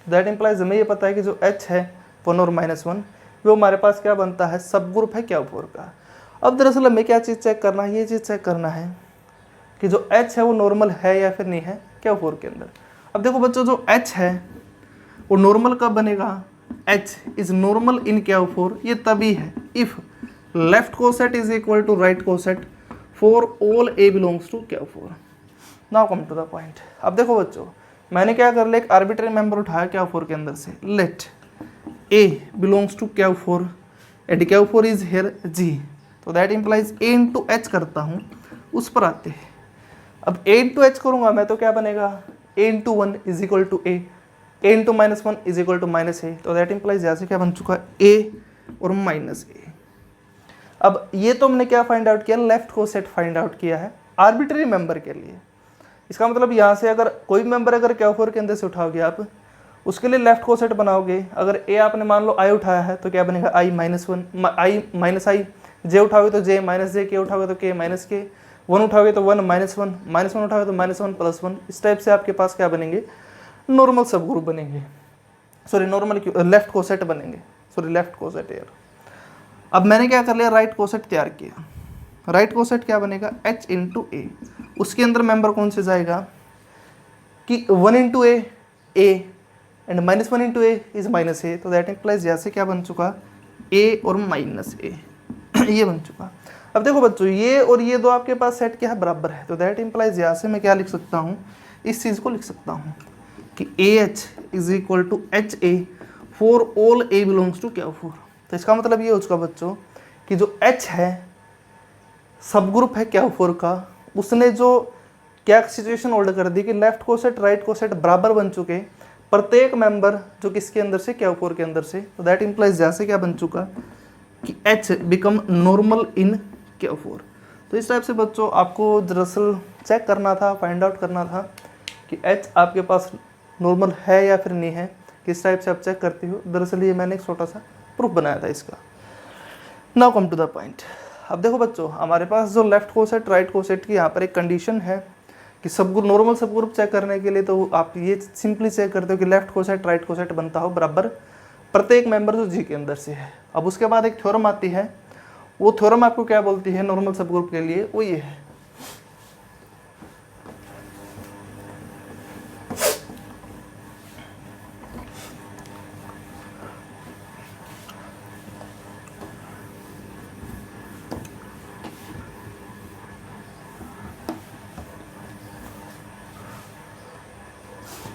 दैट इम्प्लाइज हमें ये पता है कि जो H है 1 और -1 वो हमारे पास क्या बनता है, सब ग्रुप है Q4 का। अब दरअसल हमें क्या चीज़ चेक करना है, ये चीज़ चेक करना है कि जो H है वो नॉर्मल है या फिर नहीं है Q4 के अंदर। अब देखो बच्चों, जो H है वो नॉर्मल कब बनेगा, H is normal in Q4, ये तभी है if left coset is equal to right coset for all A belongs to Q4। Now come to the point. अब देखो बच्चों, मैंने क्या कर लिया, एक आर्बिट्री मेंबर उठाया Q4 के अंदर से, let A belongs to Q4 and Q4 is here G, तो that implies A into H करता हूँ, उस पर आते हैं। अब A इंटू H करूँगा मैं तो क्या बनेगा, A into 1 is equal to A into -1 is equal to -A, तो दैट इम्प्लाइज यहाँ से क्या बन चुका है, A और -A। अब ये तो हमने क्या फाइंड आउट किया, लेफ्ट को सेट फाइंड आउट किया है आर्बिट्री मेंबर के लिए। इसका मतलब यहाँ से अगर कोई मेंबर अगर Q4 के अंदर से उठाओगे आप, उसके लिए लेफ्ट को सेट बनाओगे। अगर A आपने मान लो I उठाया है तो क्या बनेगा I -1 I J उठाओगे तो J -J, K उठाओगे तो K -K, 1 उठाओगे तो 1 -1 उठाओगे तो -1 +1। इस टाइप से आपके पास क्या बनेंगे, नॉर्मल सब ग्रुप बनेंगे, सॉरी नॉर्मल लेफ्ट कोसेट बनेंगे, सॉरी लेफ्ट कोसेट यार। अब मैंने क्या कर लिया, राइट कोसेट तैयार किया। राइट कोसेट क्या बनेगा, H इंटू A, उसके अंदर मेंबर कौन से जाएगा कि 1 into A and -1 into A is -A, तो दैट इम्प्लाइज यहाँ से क्या बन चुका, A और -A ये बन चुका। अब देखो बच्चों, ये और ये दो आपके पास सेट क्या है, बराबर है, तो दैट इम्प्लाइज यहाँ से मैं क्या लिख सकता हूँ, इस चीज़ को लिख सकता हूँ कि AH is equal to HA for all A belongs to Q4। तो इसका मतलब ये हो चुका बच्चों कि जो H है सब ग्रुप है Q4 का, उसने जो क्या सिचुएशन होल्ड कर दी कि लेफ्ट कोसेट राइट कोसेट बराबर बन चुके, प्रत्येक मेंबर जो किसके अंदर से, Q4 के अंदर से, तो दैट इम्प्लाइज यहाँ से क्या बन चुका कि H बिकम नॉर्मल इन Q4। तो इस टाइप से बच्चों आपको दरअसल चेक करना था, फाइंड आउट करना था कि H आपके पास नॉर्मल है या फिर नहीं है, किस टाइप से आप चेक करते हो। दरअसल ये मैंने एक छोटा सा प्रूफ बनाया था इसका। Now come to the point. अब देखो बच्चों, हमारे पास जो लेफ्ट कोसेट राइट कोसेट की यहाँ पर एक कंडीशन है कि सब ग्रुप नॉर्मल सब ग्रुप चेक करने के लिए तो आप ये सिंपली चेक करते हो कि लेफ्ट कोसेट राइट कोसेट बनता हो बराबर प्रत्येक मेंबर जो जी के अंदर से है। अब उसके बाद एक थ्योरम आती है, वो थ्योरम आपको क्या बोलती है नॉर्मल सब ग्रुप के लिए, वो ये है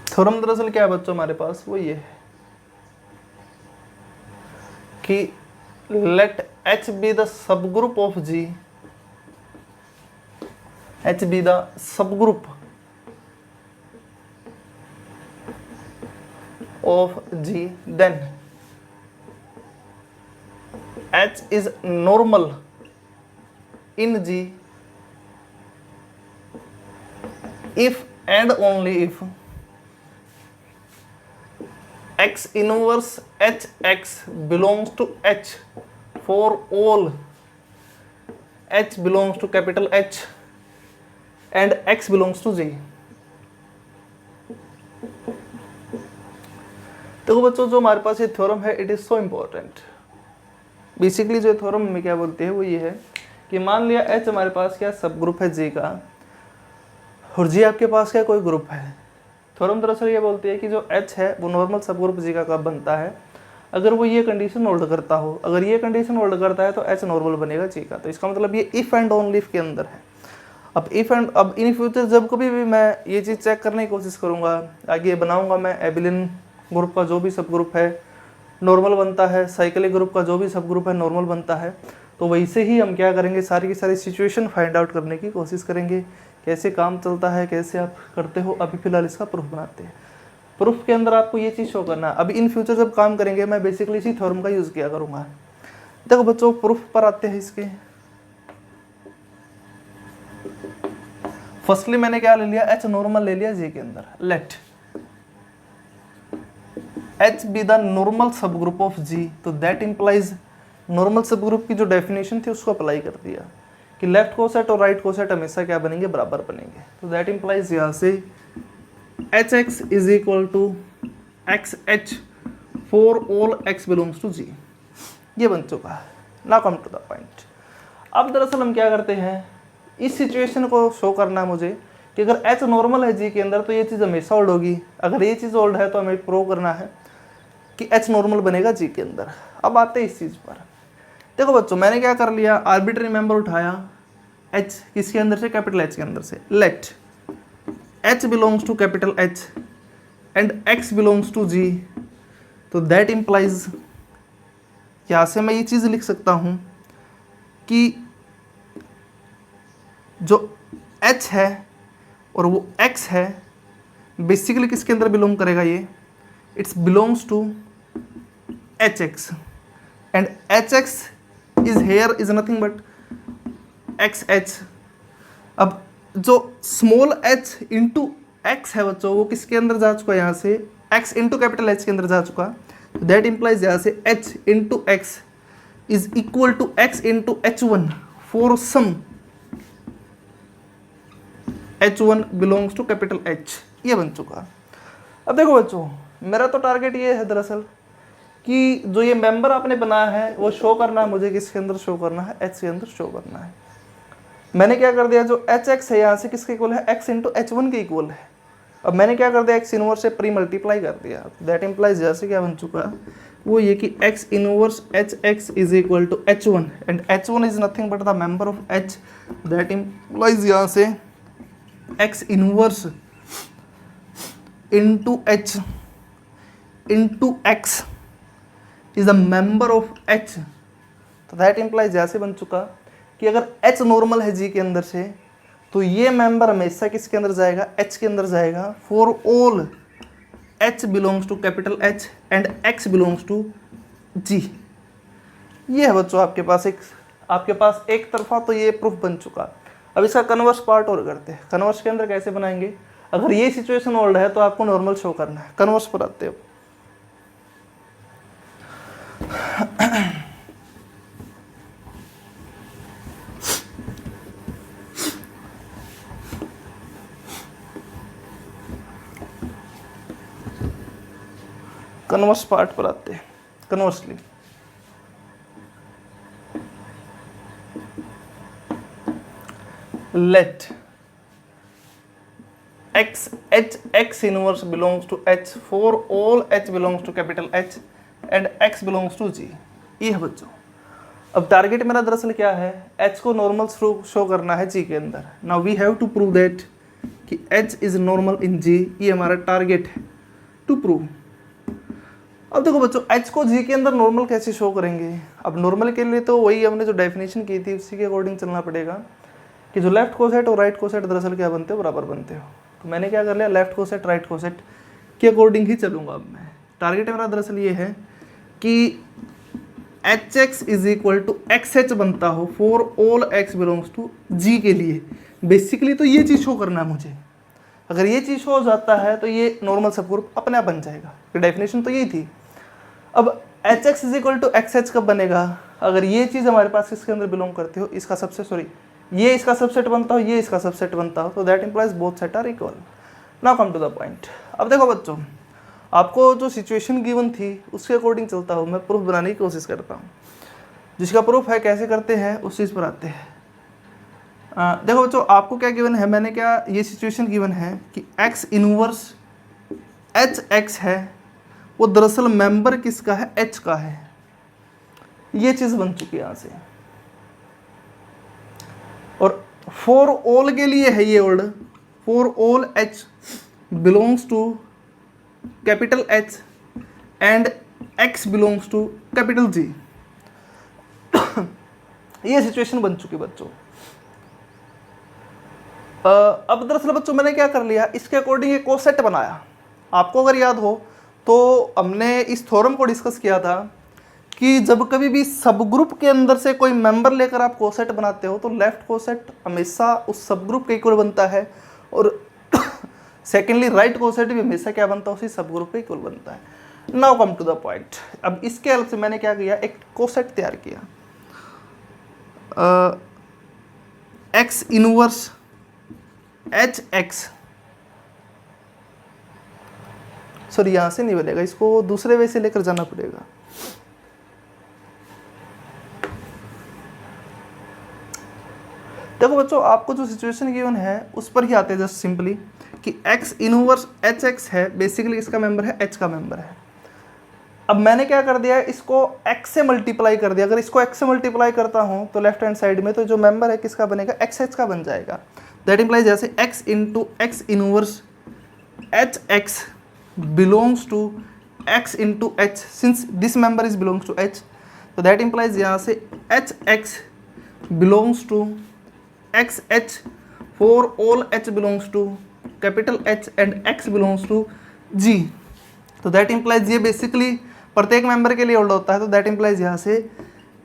थ्योरम। दरअसल क्या है बच्चों हमारे पास, वो ये है कि let H be the subgroup of G, H be the subgroup of G, then H is normal in G if and only if X inverse HX belongs to H for all H belongs to capital H and X belongs to G। देखो बच्चों, जो हमारे पास ये theorem है it is so important. Basically जो theorem में क्या बोलते हैं वो ये है कि मान लिया H हमारे पास क्या सब ग्रुप है G का और G आपके पास क्या कोई ग्रुप है। थ्योरम दरअसल ये बोलती है कि जो H है वो नॉर्मल सब ग्रुप G का कब बनता है, अगर वो ये कंडीशन होल्ड करता हो। अगर ये कंडीशन होल्ड करता है तो H नॉर्मल बनेगा G का। तो इसका मतलब ये इफ एंड ओनली इफ के अंदर है। अब इन फ्यूचर जब कभी भी मैं ये चीज़ चेक करने की कोशिश करूँगा, आगे बनाऊँगा मैं एबिलिन ग्रुप का जो भी सब ग्रुप है नॉर्मल बनता है, साइक्लिक ग्रुप का जो भी सब ग्रुप है नॉर्मल बनता है, तो वैसे ही हम क्या करेंगे, सारी की सारी सिचुएशन फाइंड आउट करने की कोशिश करेंगे, कैसे काम चलता है, कैसे आप करते हो। अभी फिलहाल इसका प्रूफ बनाते हैं। प्रूफ के अंदर आपको ये चीज़ शो करना है। अभी इन फ्यूचर जब काम करेंगे मैं बेसिकली इसी थ्योरम का यूज़ किया करूँगा। देखो बच्चों, प्रूफ पर आते हैं इसके। फर्स्टली मैंने क्या ले लिया, H नॉर्मल ले लिया G के अंदर। Let H be the normal सब ग्रुप ऑफ G, तो दैट इंप्लाइज नॉर्मल सब ग्रुप की जो डेफिनेशन थी उसको अप्लाई कर दिया कि लेफ्ट कोसेट और राइट कोसेट हमेशा क्या बनेंगे, बराबर बनेंगे। तो दैट इंप्लाइज यहाँ से HX is equal to XH for all X belongs to G, ये बन चुका है। Now come to the point. अब दरअसल हम क्या करते हैं, इस सिचुएशन को शो करना है मुझे कि अगर H नॉर्मल है G के अंदर तो ये चीज़ हमेशा होल्ड होगी। अगर ये चीज़ होल्ड है तो हमें प्रूव करना है कि H नॉर्मल बनेगा G के अंदर। अब आते हैं इस चीज़ पर। देखो बच्चों, मैंने क्या कर लिया, आर्बिट्री मेंबर उठाया H किसके अंदर से, कैपिटल H के अंदर से। Let H belongs to capital H and X belongs to G, तो दैट इंप्लाइज यहाँ से मैं ये चीज़ लिख सकता हूँ कि जो H है और वो X है बेसिकली किसके अंदर बिलोंग करेगा, ये it's belongs to HX and HX is here is nothing but XH। अब जो स्मॉल h इंटू एक्स है बच्चों वो किसके अंदर जा चुका है, यहाँ से x इंटू कैपिटल H के अंदर जा चुका। दैट इंप्लाइज यहाँ से h into x is equal to x into H1 for some H1 belongs to capital H, ये बन चुका। अब देखो बच्चों, मेरा तो टारगेट ये है दरअसल कि जो ये मेंबर आपने बनाया है वो शो करना है मुझे, किसके अंदर शो करना है, H के अंदर शो करना है। मैंने क्या कर दिया, जो HX है यहाँ से किसके इक्वल है, x इंटू H1 के इक्वल है। अब मैंने क्या कर दिया, x इनवर्स से प्री मल्टीप्लाई कर दिया। दैट इंप्लाइज जैसे क्या बन चुका वो ये कि x inverse HX is equal to H1 and H1 is nothing but the member of H। That implies यहाँ से x inverse into H into x is the member of H। तो दैट इंप्लाइज ऐसे बन चुका कि अगर H normal है G के अंदर से तो ये मेंबर हमेशा किसके अंदर जाएगा, H के अंदर जाएगा for all H belongs to capital H and X belongs to G। ये है बच्चों आपके पास एक तरफा तो ये प्रूफ बन चुका। अब इसका कन्वर्स पार्ट और करते हैं। कन्वर्स के अंदर कैसे बनाएंगे, अगर ये सिचुएशन होल्ड है तो आपको नॉर्मल शो करना है। कन्वर्स पर आते हो। कन्वर्स पार्ट पर आते हैं। Conversely let x inverse belongs to H for all H belongs to capital H and X belongs to G। ये है बच्चों। अब टारगेट मेरा दरअसल क्या है, H को नॉर्मल शो करना है G के अंदर। Now we have to prove that कि H is normal in G। ये हमारा टारगेट है टू प्रूव। अब देखो बच्चों, h को g के अंदर नॉर्मल कैसे शो करेंगे? अब नॉर्मल के लिए तो वही हमने जो डेफिनेशन की थी उसी के अकॉर्डिंग चलना पड़ेगा कि जो लेफ्ट कोसेट और राइट कोसेट दरअसल क्या बनते हो, बराबर बनते हो। तो मैंने क्या कर लिया, लेफ्ट कोसेट राइट कोसेट के अकॉर्डिंग ही चलूंगा। अब मैं टारगेट मेरा दरअसल ये है कि hx is equal to xh बनता हो for all x belongs to g के लिए। बेसिकली तो ये चीज़ शो करना है मुझे। अगर ये चीज़ शो हो जाता है तो ये नॉर्मल सब ग्रुप अपने आप बन जाएगा। डेफिनेशन तो यही थी। अब hx is equal to xh कब बनेगा? अगर ये चीज़ हमारे पास किसके अंदर बिलोंग करती हो, इसका सबसे सॉरी ये इसका सबसेट बनता हो, ये इसका सबसेट बनता हो, तो that implies both set are equal. Now come to the point. अब देखो बच्चों, आपको जो सिचुएशन गिवन थी उसके अकॉर्डिंग चलता हूँ मैं, प्रूफ बनाने की कोशिश करता हूँ। जिसका प्रूफ है कैसे करते हैं उस चीज़ पर आते हैं। देखो बच्चों, आपको क्या गिवन है, मैंने क्या ये सिचुएशन गिवन है कि x इनवर्स hx है, वो दरअसल मेंबर किसका है, h का है। ये चीज़ बन चुकी है यहाँ से। और फॉर ऑल के लिए है ये word, for all h belongs to capital H and x belongs to capital G। ये सिचुएशन बन चुकी बच्चों। अब दरअसल बच्चों मैंने क्या कर लिया, इसके अकॉर्डिंग एक कोसेट बनाया। आपको अगर याद हो तो हमने इस थ्योरम को डिस्कस किया था कि जब कभी भी सब ग्रुप के अंदर से कोई मेंबर लेकर आप कोसेट बनाते हो तो लेफ्ट कोसेट हमेशा उस सब ग्रुप के इक्वल बनता है, और सेकेंडली राइट कोसेट भी हमेशा क्या बनता है, उसी सब ग्रुप के इक्वल बनता है। Now come to the point. अब इसके हेल्प से मैंने क्या किया, एक कोसेट तैयार किया। x इनवर्स hx, सॉरी यहाँ से नहीं बनेगा, इसको दूसरे वे से लेकर जाना पड़ेगा। देखो बच्चों, आपको जो सिचुएशन गिवन है उस पर ही आते हैं जस्ट सिंपली कि x इनवर्स hx है, बेसिकली इसका मेंबर है, h का मेंबर है। अब मैंने क्या कर दिया है, इसको x से मल्टीप्लाई कर दिया। अगर इसको x से मल्टीप्लाई करता हूँ तो लेफ्ट हैंड साइड में तो जो मेंबर है किसका बनेगा, xh का बन जाएगा। दैट इम्प्लाइज जैसे x into x inverse hx belongs to x into h, since this member is belongs to h, तो दैट इम्प्लाइज यहाँ से hx belongs to xh for all h belongs to capital H and x belongs to G। तो that implies ये basically प्रत्येक member के लिए hold होता है, तो दैट इम्प्लाइज यहाँ से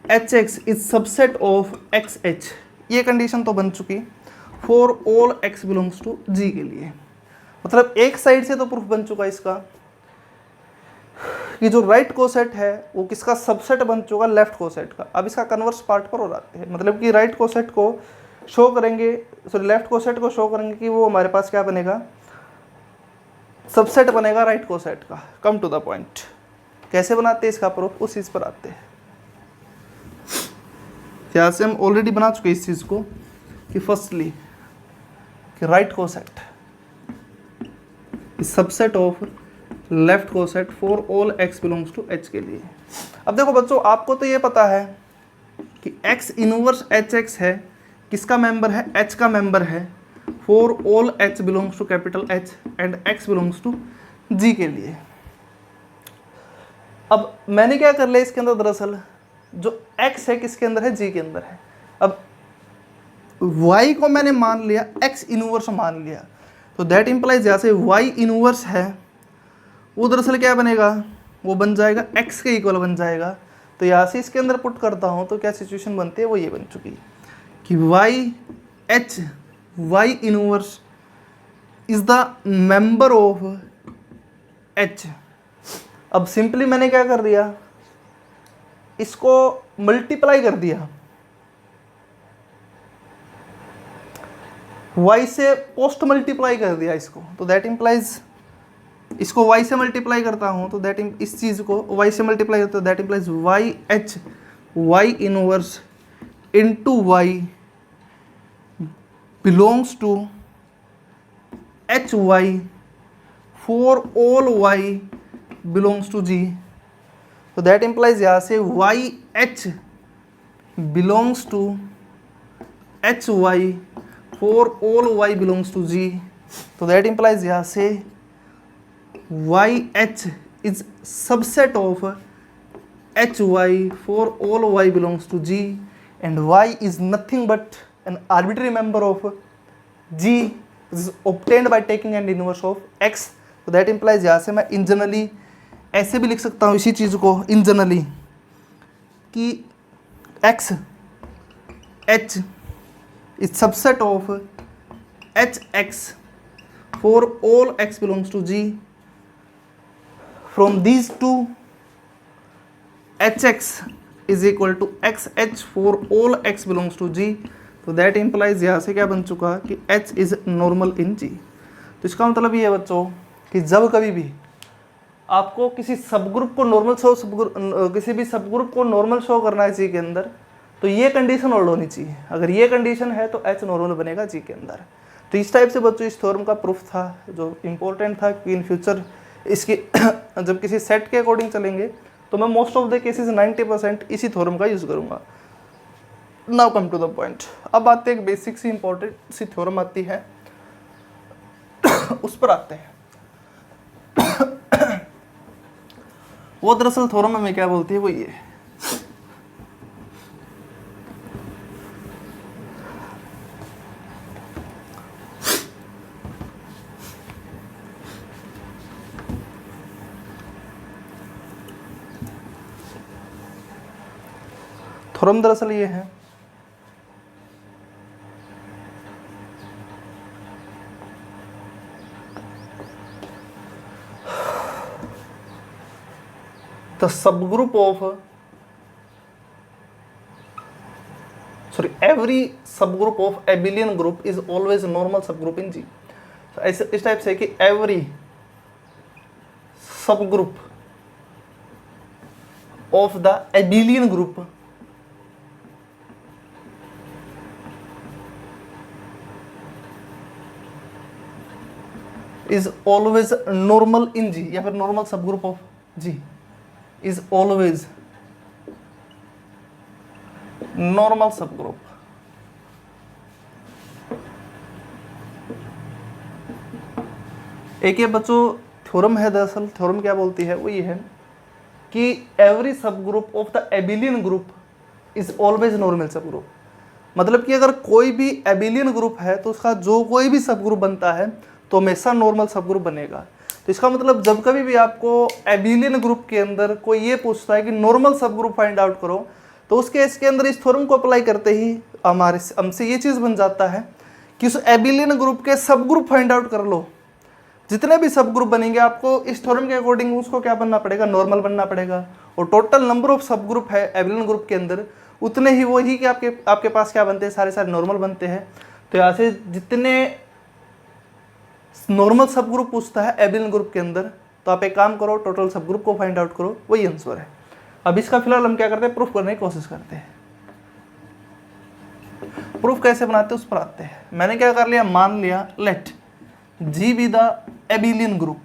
hx is subset of xh। ये कंडीशन तो बन चुकी for all x belongs to G के लिए। मतलब एक साइड से तो प्रूफ बन चुका इसका कि जो राइट कोसेट है वो किसका सबसेट बन चुका, लेफ्ट कोसेट का। अब इसका कन्वर्स पार्ट पर हो जाते हैं, मतलब कि राइट कोसेट को शो करेंगे, सॉरी लेफ्ट कोसेट को शो करेंगे कि वो हमारे पास क्या बनेगा, सबसेट बनेगा राइट कोसेट का। कम टू द पॉइंट, कैसे बनाते हैं इसका प्रूफ, उस चीज़ पर आते हैं। यहाँ से हम ऑलरेडी बना चुके इस चीज़ को कि फर्स्टली कि right coset is subset of left coset for all x belongs to h के लिए। अब देखो बच्चों, आपको तो ये पता है कि x इनवर्स hx है, किसका मेंबर है, h का मेंबर है, for all h belongs to capital H and x belongs to G के लिए। अब मैंने क्या कर लिया इसके अंदर, दरअसल जो x है किसके अंदर है, G के अंदर है। अब y को मैंने मान लिया, x इनवर्स मान लिया, तो दैट इंप्लाइज यहाँ से y इनवर्स है वो दरअसल क्या बनेगा, वो बन जाएगा x के इक्वल बन जाएगा। तो यहाँ से इसके अंदर पुट करता हूँ तो क्या सिचुएशन बनती है, वो ये बन चुकी कि y inverse is the member of h। अब सिंपली मैंने क्या कर दिया, इसको मल्टीप्लाई कर दिया, y से पोस्ट मल्टीप्लाई कर दिया इसको, तो दैट इंप्लाइज इसको y से मल्टीप्लाई करता हूँ तो दैट इस चीज़ को y से मल्टीप्लाई करता हूँ, that implies y inverse into y belongs to hy for all y belongs to G। तो दैट इंप्लाइज यहाँ से yh belongs to hy for all y belongs to G। तो दैट इंप्लाइज यहाँ से yh is subset of H Y for all Y belongs to G and Y is nothing but an arbitrary member of G is obtained by taking and inverse of X. तो that implies यहाँ से मैं इन generally ऐसे भी लिख सकता हूँ इसी चीज़ को इन जनरली कि x H is subset of H x for all x belongs to G from these two H x is equal to x H for all x belongs to G. तो that implies यहाँ से क्या बन चुका कि H is normal in G. तो इसका मतलब ये है बच्चों कि जब कभी भी आपको किसी सबग्रुप को नॉर्मल शो किसी भी सबग्रुप को नॉर्मल शो करना है जी के अंदर, तो ये कंडीशन होल्ड होनी चाहिए। अगर ये कंडीशन है तो एच नॉर्मल बनेगा जी के अंदर। तो इस टाइप से बच्चों इस थ्योरम का प्रूफ था जो इम्पोर्टेंट था कि इन फ्यूचर इसकी जब किसी सेट के अकॉर्डिंग चलेंगे तो मैं मोस्ट ऑफ द केसेस 90% इसी थ्योरम का यूज़ करूँगा। Now come to the point. अब आते हैं एक बेसिक सी इंपॉर्टेंट सी थ्योरम आती है उस पर आते हैं। वो दरअसल थ्योरम हमें क्या बोलती है वो ये थ्योरम दरअसल ये है the subgroup of every subgroup of abelian group is always a normal subgroup in G। so इस टाइप से कि every subgroup of the abelian group is always normal in G या फिर normal subgroup of G is always normal subgroup। एक ये बच्चों theorem है, दरअसल थ्योरम क्या बोलती है वो ये है कि every subgroup of the abelian group is always normal subgroup. मतलब कि अगर कोई भी एबिलियन ग्रुप है तो उसका जो कोई भी सबग्रुप बनता है तो हमेशा नॉर्मल सबग्रुप बनेगा। तो इसका मतलब जब कभी भी आपको एबिलियन ग्रुप के अंदर कोई ये पूछता है कि नॉर्मल सबग्रुप फाइंड आउट करो, तो उस केस के अंदर इस थ्योरम को अप्लाई करते ही हमसे ये चीज़ बन जाता है कि उस एबिलियन ग्रुप के सब ग्रुप फाइंड आउट कर लो। जितने भी सब ग्रुप बनेंगे आपको इस थ्योरम के अकॉर्डिंग उसको क्या बनना पड़ेगा, नॉर्मल बनना पड़ेगा। और टोटल नंबर ऑफ सब ग्रुप है एबिलियन ग्रुप के अंदर उतने ही वो ही कि आपके पास क्या बनते हैं, सारे सारे नॉर्मल बनते हैं। तो यहाँ से जितने नॉर्मल सब ग्रुप पूछता है एबिलियन ग्रुप के अंदर, तो आप एक काम करो टोटल सब ग्रुप को फाइंड आउट करो, वही आंसर है। अब इसका फिलहाल हम क्या करते हैं, प्रूफ करने की कोशिश करते हैं। प्रूफ कैसे बनाते हैं उस पर आते हैं। मैंने क्या कर लिया, मान लिया let G be the abelian group,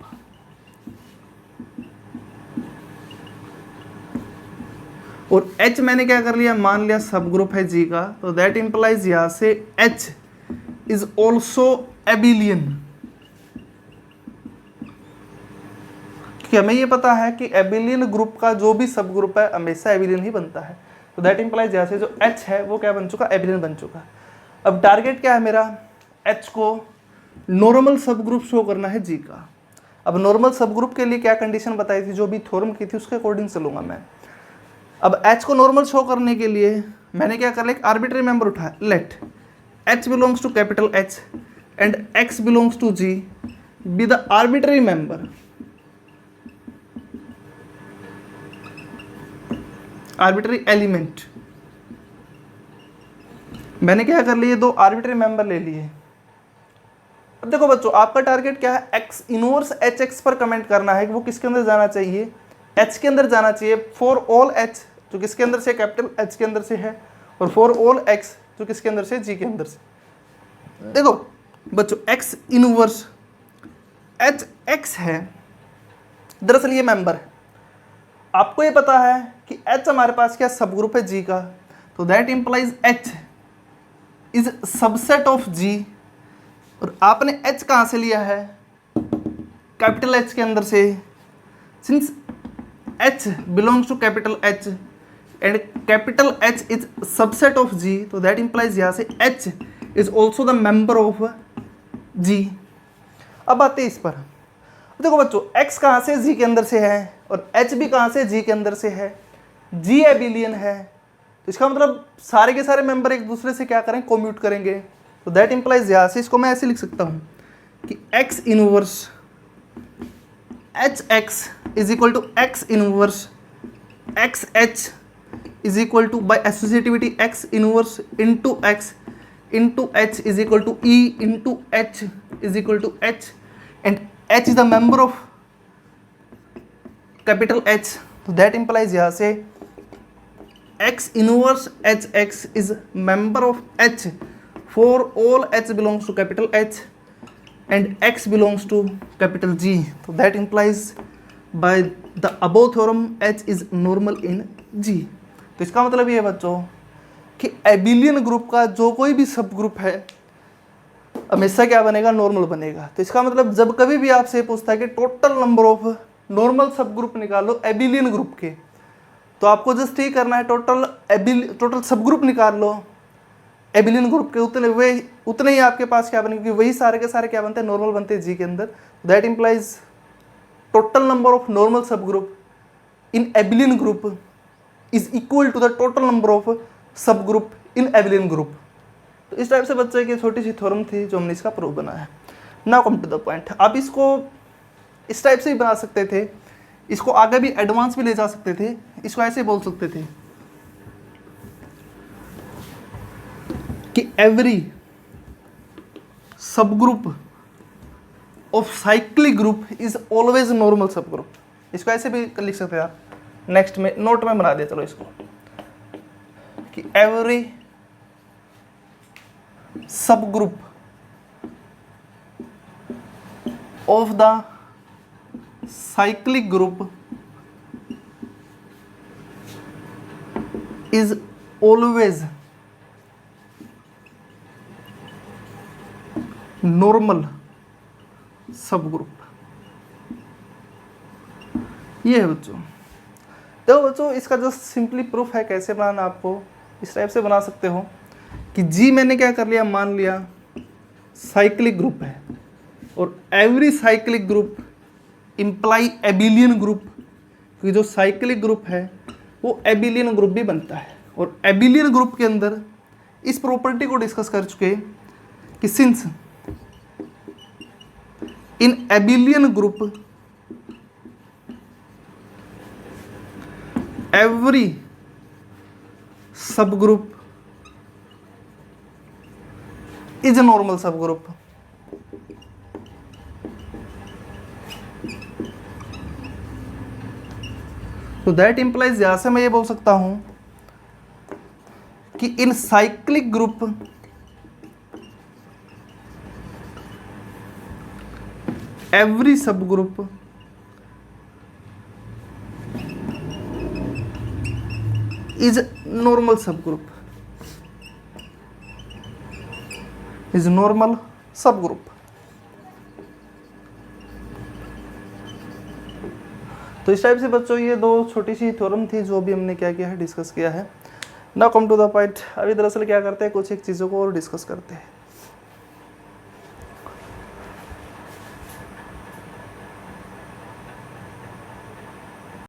और H मैंने क्या कर लिया, मान लिया सब ग्रुप है G का। तो दैट इंप्लाइज यहां से H इज ऑल्सो एबिलियन। हमें ये पता है कि एबिलियन ग्रुप का जो भी सब ग्रुप है हमेशा एबिलियन ही बनता है। तो दैट इंप्लाइज यहाँ से जो H है वो क्या बन चुका, एबिलियन बन चुका। अब टारगेट क्या है मेरा, H को नॉर्मल सब ग्रुप शो करना है G का। अब नॉर्मल सब ग्रुप के लिए क्या कंडीशन बताई थी, जो भी थ्योरम की थी उसके अकॉर्डिंग चलूंगा मैं। अब H को नॉर्मल शो करने के लिए मैंने क्या कर लिया, एक आर्बिट्री मेंबर उठाया, let H belongs to capital H and X belongs to G be the arbitrary member, arbitrary element. मैंने क्या कर लिए, दो आर्बिट्री मेंबर ले लिए। अब देखो बच्चों आपका टारगेट क्या है, एक्स इनवर्स एच एक्स पर कमेंट करना है कि वो किसके अंदर जाना चाहिए, एच के अंदर जाना चाहिए फॉर ऑल एच जो किसके अंदर से, कैपिटल एच के अंदर से है, और फॉर ऑल एक्स जो किसके अंदर से, जी के अंदर से। देखो बच्चों एक्स इनवर्स एच एक्स है, दरअसल ये मेंबर है। आपको ये पता है कि H हमारे पास क्या सब ग्रुप है G का, तो that implies H is subset of G। और आपने H कहाँ से लिया है, कैपिटल H के अंदर से, since H belongs to capital H and capital H is subset of G, तो that implies यहाँ से H is also the member of G। अब आते हैं इस पर। देखो बच्चों, X कहाँ से G के अंदर से है और H भी कहाँ से G के अंदर से है, G एबिलियन है, तो इसका मतलब सारे के सारे मेंबर एक दूसरे से क्या करें, कोम्यूट करेंगे। तो दैट इंप्लाइज यहाँ से इसको मैं ऐसे लिख सकता हूँ कि X inverse HX is equal to X inverse XH is equal to by associativity X inverse into H is equal to E into H is equal to H and H is the member of capital H। तो that implies यहाँ से X inverse HX is member of H for all H belongs to capital H and X belongs to capital G। So that implies by the above theorem H is normal in G। तो इसका मतलब ये है बच्चों कि abelian group का जो कोई भी सब ग्रुप है हमेशा क्या बनेगा, नॉर्मल बनेगा। तो इसका मतलब जब कभी भी आपसे पूछता है कि टोटल नंबर ऑफ नॉर्मल सब ग्रुप निकालो एबिलियन ग्रुप के, तो आपको जस्ट ये करना है टोटल सब ग्रुप निकाल लो एबिलियन ग्रुप के, उतने ही आपके पास क्या बनेंगे, वही सारे के सारे क्या बनते हैं, नॉर्मल बनते हैं जी के अंदर। That implies total number of normal सब group in abelian group is equal to the total number of सब ग्रुप इन एबिलियन ग्रुप। तो इस टाइप से बच्चे की छोटी सी थ्योरम थी जो हमने इसका प्रूफ बनाया। Now come to the point. आप इसको इस टाइप से ही बना सकते थे, इसको आगे भी एडवांस भी ले जा सकते थे, इसको ऐसे बोल सकते थे कि एवरी सब group of cyclic group is always normal सब ग्रुप। इसको ऐसे भी लिख सकते हैं आप, नेक्स्ट में नोट में बना दिया चलो इसको कि एवरी सब group of the cyclic group is always normal subgroup। ये है बच्चों। देखो बच्चों, इसका जो सिंपली प्रूफ है कैसे बनाना, आपको इस टाइप से बना सकते हो कि जी मैंने क्या कर लिया, मान लिया साइक्लिक ग्रुप है और every cyclic group imply abelian group, क्योंकि जो साइक्लिक ग्रुप है वो एबिलियन ग्रुप भी बनता है। और एबिलियन ग्रुप के अंदर इस प्रॉपर्टी को डिस्कस कर चुके कि since in abelian group every subgroup is a normal subgroup। तो दैट इंप्लाइज यहां से मैं ये बोल सकता हूं कि in cyclic group every subgroup is normal सब ग्रुप, इज नॉर्मल सब ग्रुप। तो इस टाइप से बच्चों ये दो छोटी सी थ्योरम थी जो भी हमने क्या किया है, डिस्कस किया है। Now come to the point. अभी दरअसल क्या करते हैं, कुछ एक चीज़ों को और डिस्कस करते हैं।